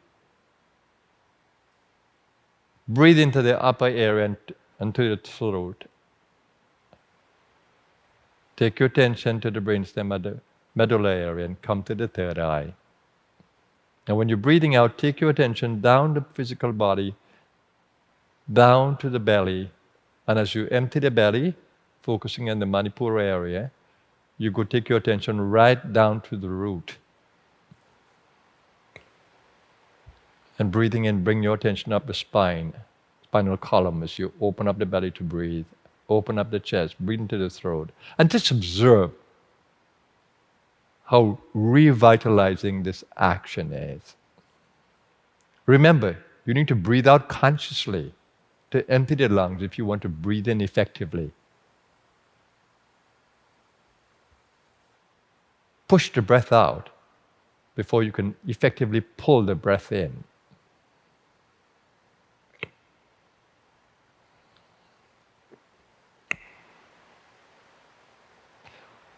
breathe into the upper area and to the throat. Take your attention to the brainstem at the medulla area and come to the third eye. And when you're breathing out, take your attention down the physical body, down to the belly. And as you empty the belly, focusing on the Manipura area, you go take your attention right down to the root. And breathing in, bring your attention up the spine, spinal column as you open up the belly to breathe. Open up the chest, breathe into the throat. And just observe how revitalizing this action is. Remember, you need to breathe out consciously to empty the lungs if you want to breathe in effectively. Push the breath out before you can effectively pull the breath in.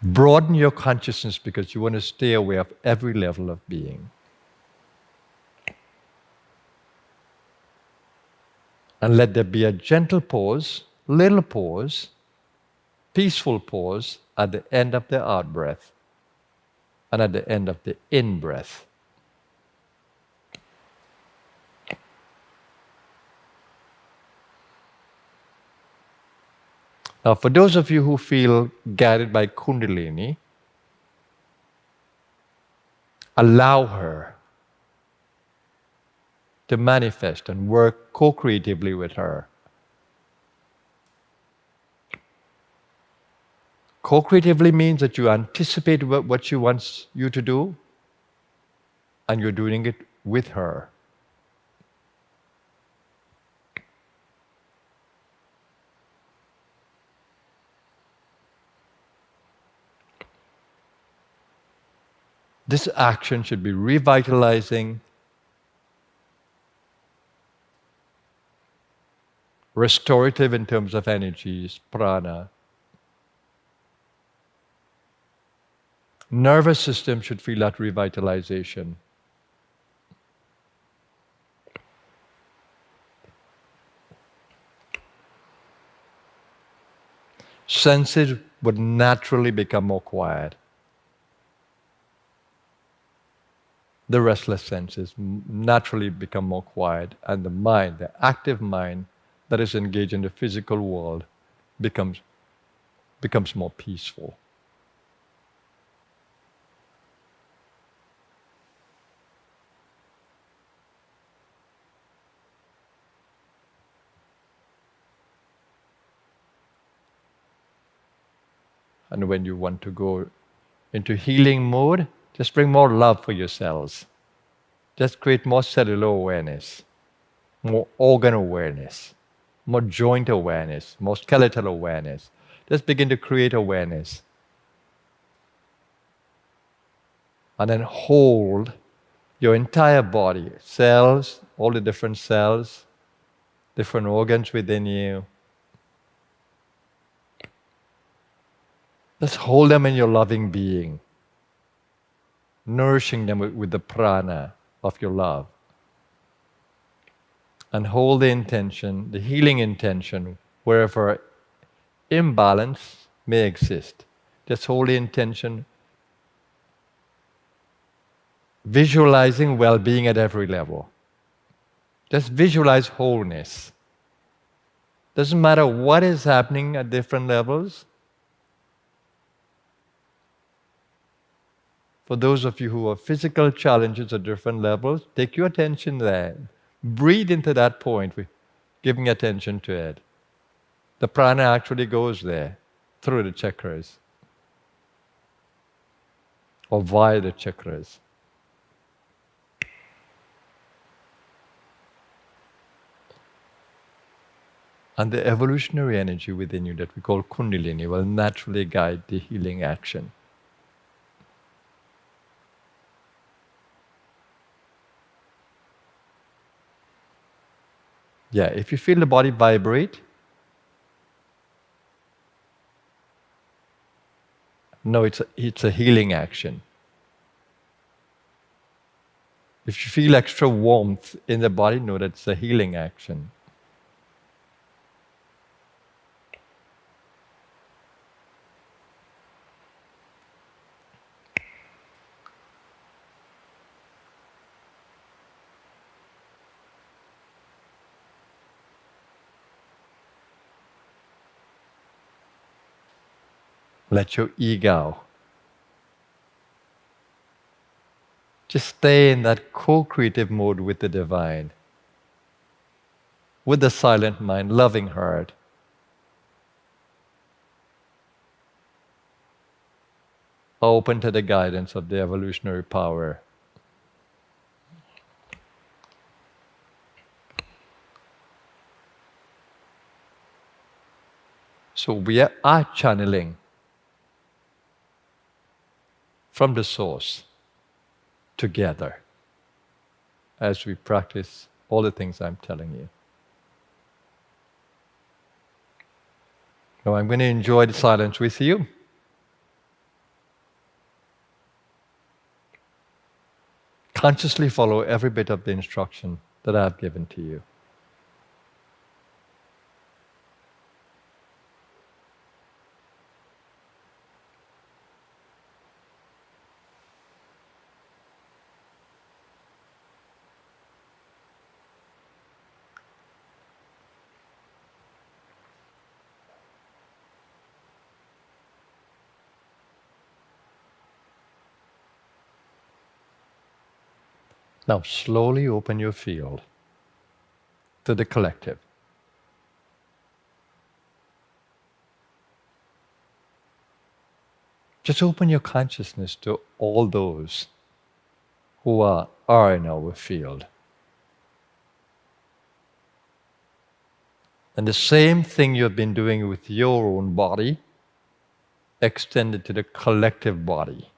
Broaden your consciousness because you want to stay aware of every level of being. And let there be a gentle pause, little pause, peaceful pause at the end of the out breath and at the end of the in breath. Now, for those of you who feel guided by Kundalini, allow her to manifest and work co-creatively with her. Co-creatively means that you anticipate what she wants you to do and you're doing it with her. This action should be revitalizing, restorative in terms of energies, prana. Nervous system should feel that revitalization. Senses would naturally become more quiet. The restless senses naturally become more quiet, and the mind, the active mind that is engaged in the physical world, becomes more peaceful. And when you want to go into healing mode, just bring more love for your cells. Just create more cellular awareness, more organ awareness, more joint awareness, more skeletal awareness. Just begin to create awareness. And then hold your entire body, cells, all the different cells, different organs within you. Just hold them in your loving being, nourishing them with the prana of your love. And hold the intention, the healing intention, wherever imbalance may exist. Just hold the intention visualizing well-being at every level. Just visualize wholeness. Doesn't matter what is happening at different levels. For those of you who have physical challenges at different levels, take your attention there. Breathe into that point, giving attention to it. The prana actually goes there, through the chakras, or via the chakras. And the evolutionary energy within you that we call Kundalini will naturally guide the healing action. Yeah, if you feel the body vibrate, no, it's a healing action. If you feel extra warmth in the body, no, that's a healing action. Let your ego just stay in that co-creative mode with the divine, with the silent mind, loving heart. Open to the guidance of the evolutionary power. So we are channeling from the source together as we practice all the things I'm telling you. Now I'm going to enjoy the silence with you. Consciously follow every bit of the instruction that I've given to you. Now slowly open your field to the collective. Just open your consciousness to all those who are in our field. And the same thing you've been doing with your own body, extended to the collective body.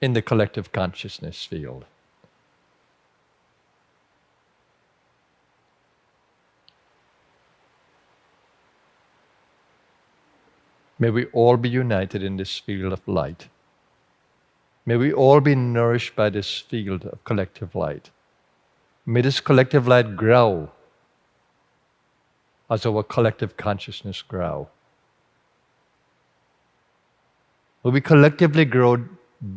In the collective consciousness field. May we all be united in this field of light. May we all be nourished by this field of collective light. May this collective light grow as our collective consciousness grow. May we collectively grow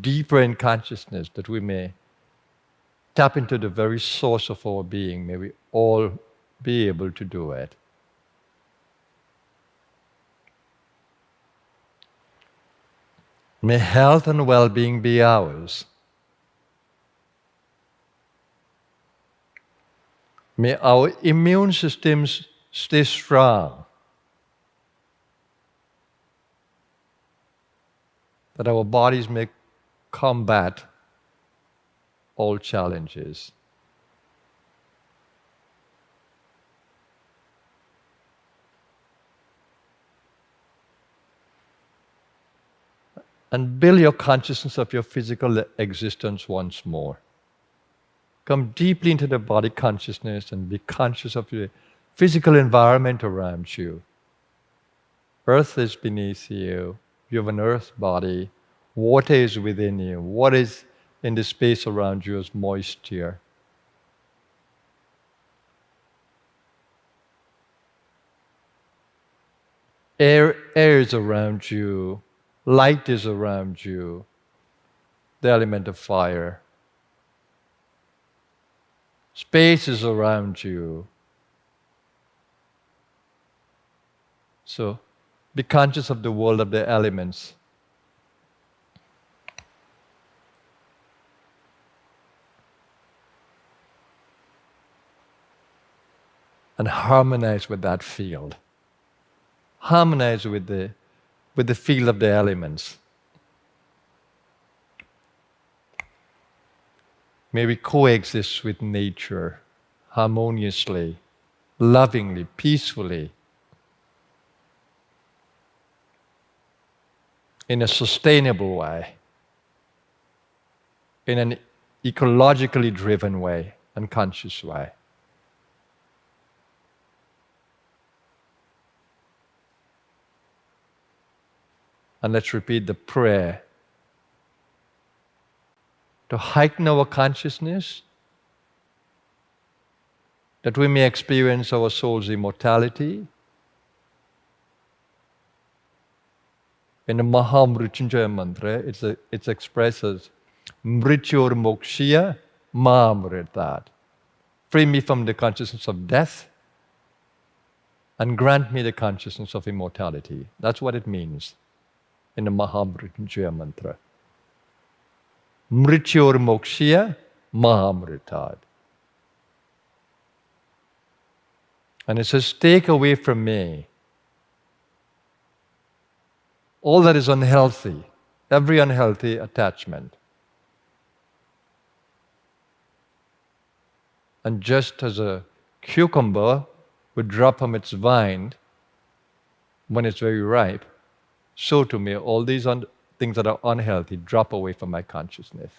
deeper in consciousness, that we may tap into the very source of our being. May we all be able to do it. May health and well-being be ours. May our immune systems stay strong, that our bodies may combat all challenges. And build your consciousness of your physical existence once more. Come deeply into the body consciousness and be conscious of the physical environment around you. Earth is beneath you. You have an earth body. Water is within you. What is in the space around you is moisture. Air is around you, light is around you, the element of fire. Space is around you. So be conscious of the world of the elements. And harmonize with that field. Harmonize with the field of the elements. May we coexist with nature harmoniously, lovingly, peacefully, in a sustainable way, in an ecologically driven way and conscious way. And let's repeat the prayer to heighten our consciousness, that we may experience our soul's immortality. In the Mahamrityunjaya mantra, it's expressed as Mrityor Mokshya Mahamritat. Free me from the consciousness of death and grant me the consciousness of immortality. That's what it means in the Mahamrityunjaya mantra. Mrityor Mokshya Mahamritat. And it says, take away from me all that is unhealthy, every unhealthy attachment. And just as a cucumber would drop from its vine when it's very ripe, so to me, all these things that are unhealthy drop away from my consciousness.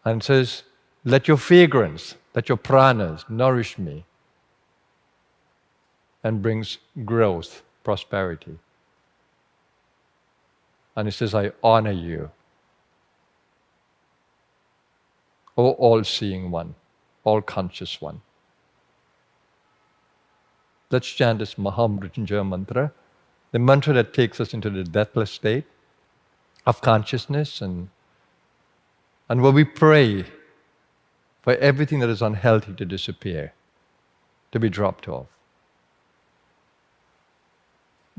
And it says, let your fragrance, let your pranas nourish me and brings growth, prosperity. And it says, I honor you, O all-seeing one, all-conscious one. Let's chant this Mahamrityunjaya mantra, the mantra that takes us into the deathless state of consciousness, and where we pray for everything that is unhealthy to disappear, to be dropped off.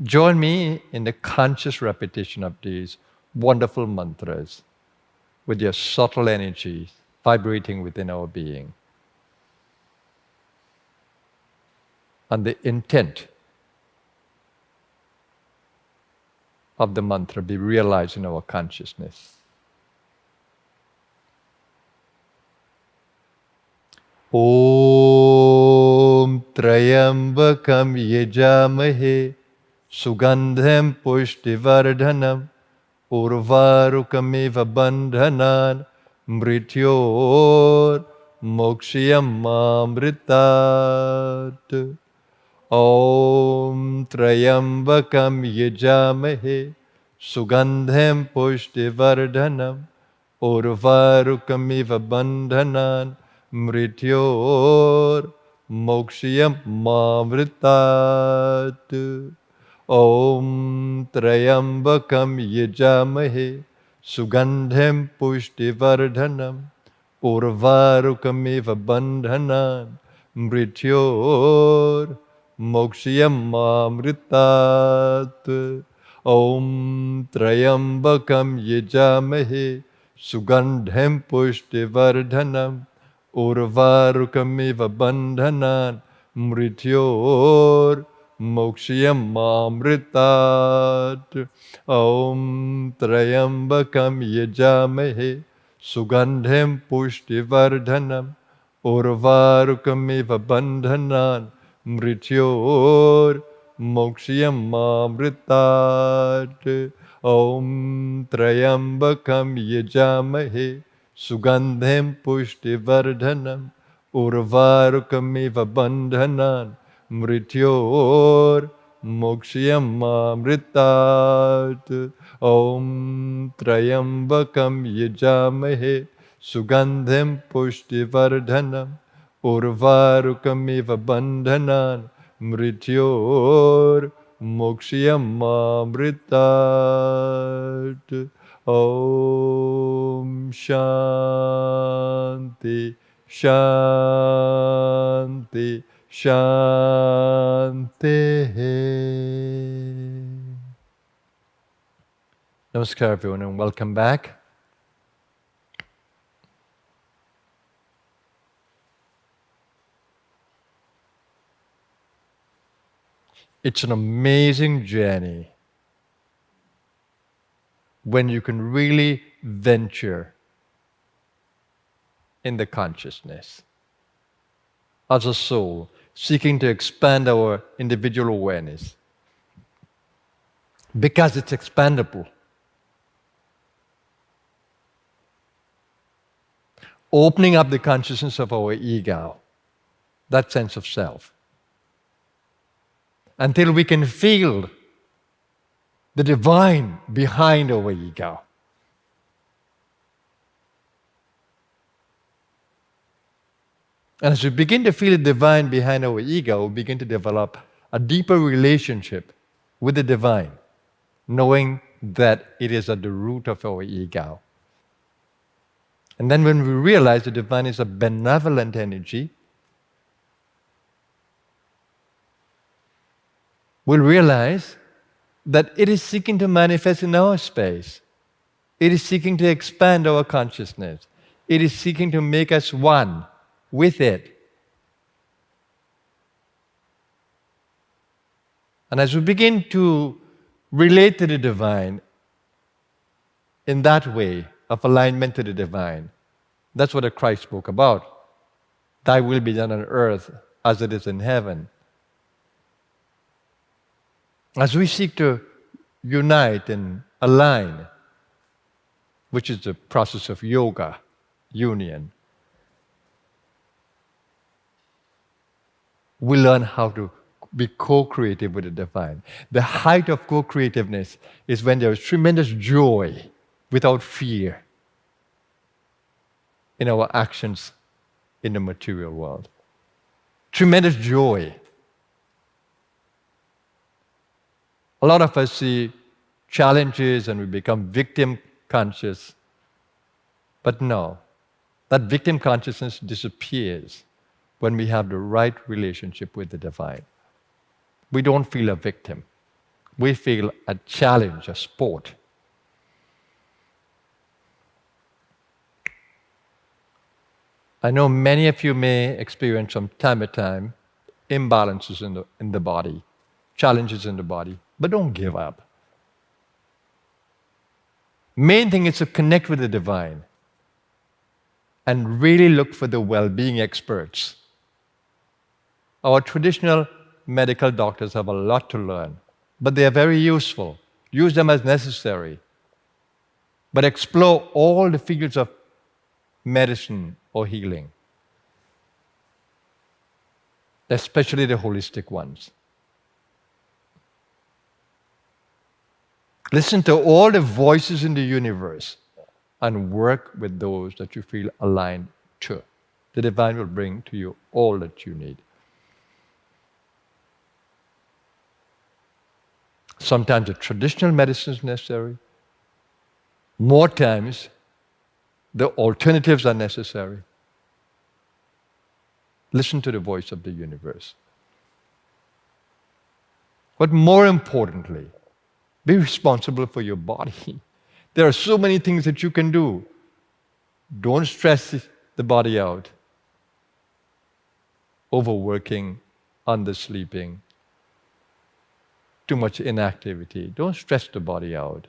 Join me in the conscious repetition of these wonderful mantras with their subtle energies vibrating within our being. And the intent of the mantra be realized in our consciousness. Om Trayambakam Yajamahe Sugandham Pushtivardhanam Urvarukamiva Bandhanan Mrityor Mokshiyam Mamritat. Om Trayambakam Yajamahe Sugandham Pushtivardhanam Urvarukamiva Bandhanan Mrityor Mokshiyam Mamritat. Om Trayambakam Yajamahe Sugandham Pushtivardhanam Urvarukamiva Bandhanan Mrityor Mokshiyam Mamritat. Om Trayambakam Yajamahe Sugandham Pushtivardhanam Urvarukamiva Bandhanan Mrityor Mokshiyam Mamritat. Om Trayambakam Yajamahe Sugandham Pushtivardhanam Urvarukamiva Bandhanan Mrityor Mokshiyam Mamritat. Om Trayambakam Yajamahe Sugandham Pushtivardhanam Urvarukamiva Bandhanan Mrityor Mokshiyam Mamritat. Om Trayambakam Yajamahe Sugandham Pushtivardhanam Urvarukamiva Bandhanan mrityor mokshiyamamritat. Om Shanti Shanti Shanti. Namaskar everyone and welcome back. It's an amazing journey when you can really venture in the consciousness as a soul seeking to expand our individual awareness because it's expandable. Opening up the consciousness of our ego, that sense of self, until we can feel the divine behind our ego. And as we begin to feel the divine behind our ego, we begin to develop a deeper relationship with the divine, knowing that it is at the root of our ego. And then when we realize the divine is a benevolent energy, we'll realize that it is seeking to manifest in our space. It is seeking to expand our consciousness. It is seeking to make us one with it. And as we begin to relate to the divine in that way of alignment to the divine, that's what the Christ spoke about. Thy will be done on earth as it is in heaven. As we seek to unite and align, which is the process of yoga, union, we learn how to be co-creative with the divine. The height of co-creativeness is when there is tremendous joy without fear in our actions in the material world. Tremendous joy. A lot of us see challenges and we become victim conscious. But no, that victim consciousness disappears when we have the right relationship with the divine. We don't feel a victim. We feel a challenge, a sport. I know many of you may experience from time to time imbalances in the body, challenges in the body, but don't give up. Main thing is to connect with the divine and really look for the well-being experts. Our traditional medical doctors have a lot to learn, but they are very useful. Use them as necessary. But explore all the fields of medicine or healing, especially the holistic ones. Listen to all the voices in the universe and work with those that you feel aligned to. The divine will bring to you all that you need. Sometimes the traditional medicine is necessary. More times, the alternatives are necessary. Listen to the voice of the universe. But more importantly, be responsible for your body. There are so many things that you can do. Don't stress the body out. Overworking, undersleeping, too much inactivity. Don't stress the body out.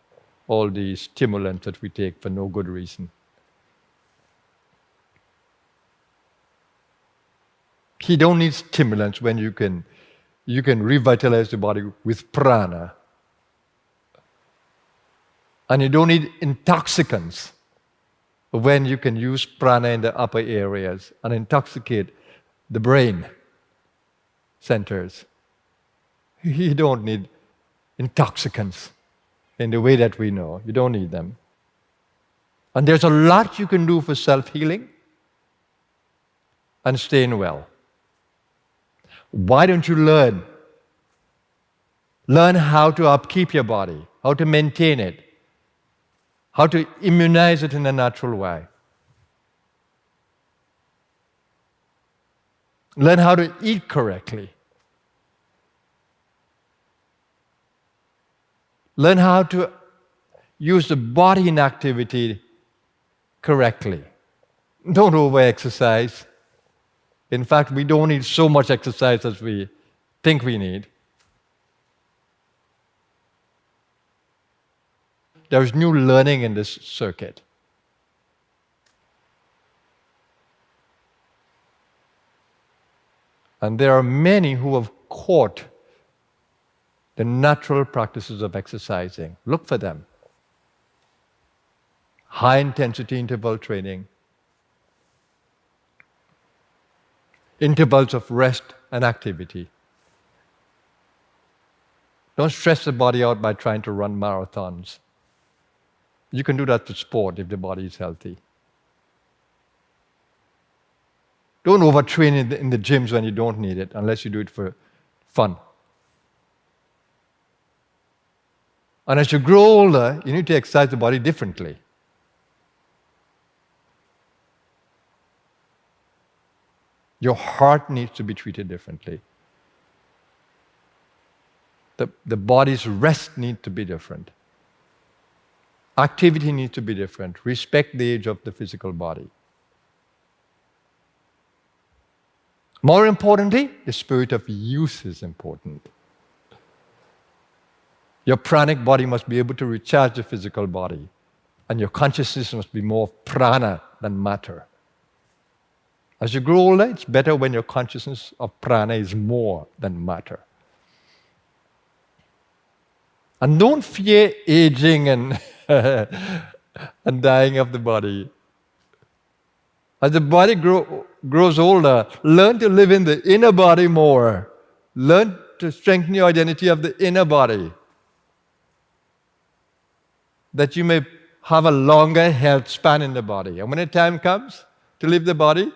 All these stimulants that we take for no good reason. You don't need stimulants when you can revitalize the body with prana. And you don't need intoxicants when you can use prana in the upper areas and intoxicate the brain centers. You don't need intoxicants in the way that we know. You don't need them. And there's a lot you can do for self-healing and staying well. Why don't you learn? Learn how to upkeep your body, how to maintain it, how to immunize it in a natural way. Learn how to eat correctly. Learn how to use the body in activity correctly. Don't over-exercise. In fact, we don't need so much exercise as we think we need. There is new learning in this circuit. And there are many who have caught the natural practices of exercising. Look for them. High intensity interval training, intervals of rest and activity. Don't stress the body out by trying to run marathons. You can do that with sport if the body is healthy. Don't overtrain in the gyms when you don't need it, unless you do it for fun. And as you grow older, you need to exercise the body differently. Your heart needs to be treated differently. The body's rest needs to be different. Activity needs to be different. Respect the age of the physical body. More importantly, the spirit of youth is important. Your pranic body must be able to recharge the physical body, and your consciousness must be more prana than matter. As you grow older, it's better when your consciousness of prana is more than matter. And don't fear aging and, and dying of the body. As the body grows older, learn to live in the inner body more. Learn to strengthen your identity of the inner body, that you may have a longer health span in the body. And when the time comes to leave the body,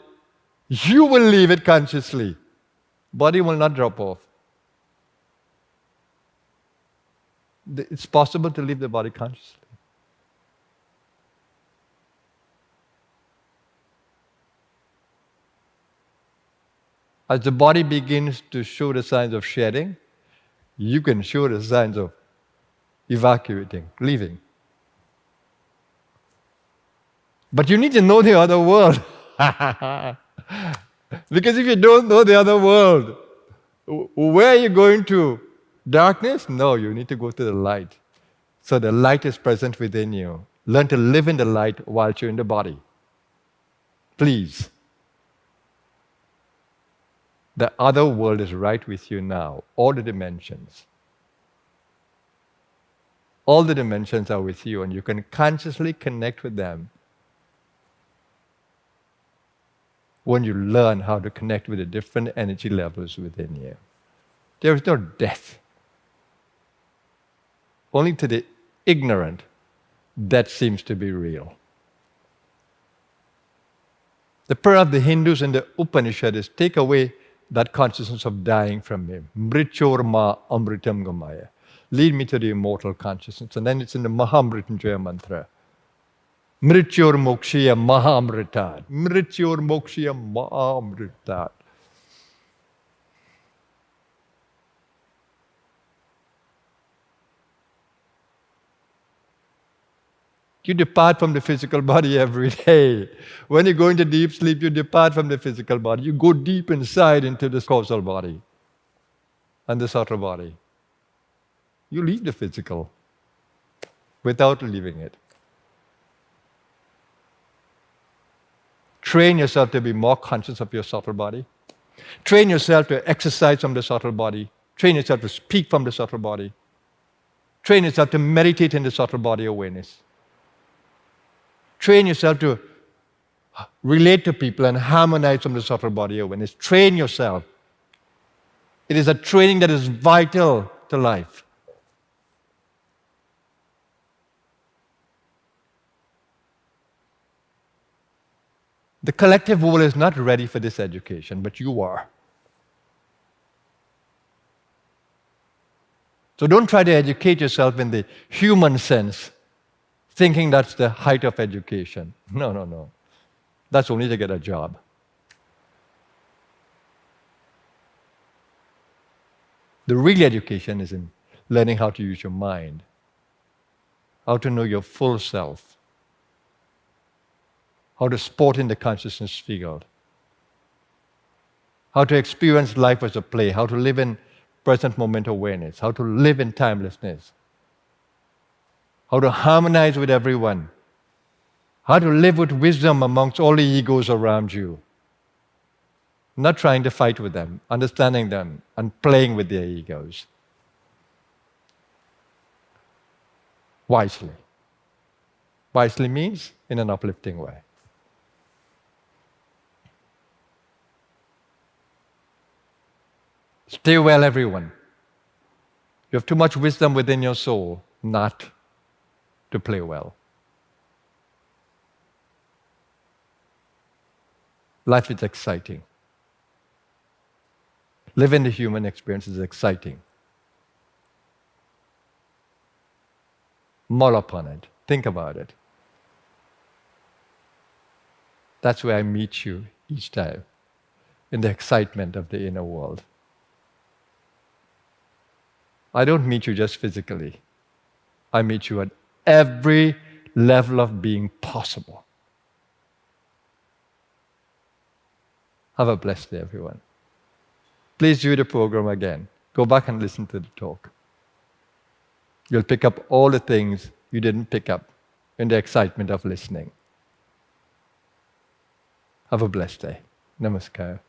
you will leave it consciously. Body will not drop off. It's possible to leave the body consciously. As the body begins to show the signs of shedding, you can show the signs of evacuating, leaving. But you need to know the other world. Because if you don't know the other world, where are you going to? Darkness? No, you need to go to the light. So the light is present within you. Learn to live in the light while you're in the body. Please. The other world is right with you now. All the dimensions. All the dimensions are with you, and you can consciously connect with them when you learn how to connect with the different energy levels within you. There is no death. Only to the ignorant, that seems to be real. The prayer of the Hindus in the Upanishad is take away that consciousness of dying from me. Mrityorma amritam gamaya. Lead me to the immortal consciousness. And then it's in the Mahamrityunjaya mantra. Mrityor mokshiya mahamritat. Mrityor mokshiya mahamritat. You depart from the physical body every day. When you go into deep sleep, you depart from the physical body. You go deep inside into the causal body and the subtle body. You leave the physical without leaving it. Train yourself to be more conscious of your subtle body. Train yourself to exercise from the subtle body. Train yourself to speak from the subtle body. Train yourself to meditate in the subtle body awareness. Train yourself to relate to people and harmonize from the subtle body awareness. Train yourself. It is a training that is vital to life. The collective world is not ready for this education, but you are. So don't try to educate yourself in the human sense, thinking that's the height of education. No, no, no. That's only to get a job. The real education is in learning how to use your mind, how to know your full self, how to sport in the consciousness field, how to experience life as a play, how to live in present moment awareness, how to live in timelessness, how to harmonize with everyone, how to live with wisdom amongst all the egos around you. Not trying to fight with them, understanding them, and playing with their egos. Wisely. Wisely means in an uplifting way. Stay well, everyone. You have too much wisdom within your soul not to play well. Life is exciting. Living the human experience is exciting. Mull upon it. Think about it. That's where I meet you each time, in the excitement of the inner world. I don't meet you just physically. I meet you at every level of being possible. Have a blessed day, everyone. Please view the program again. Go back and listen to the talk. You'll pick up all the things you didn't pick up in the excitement of listening. Have a blessed day. Namaskar.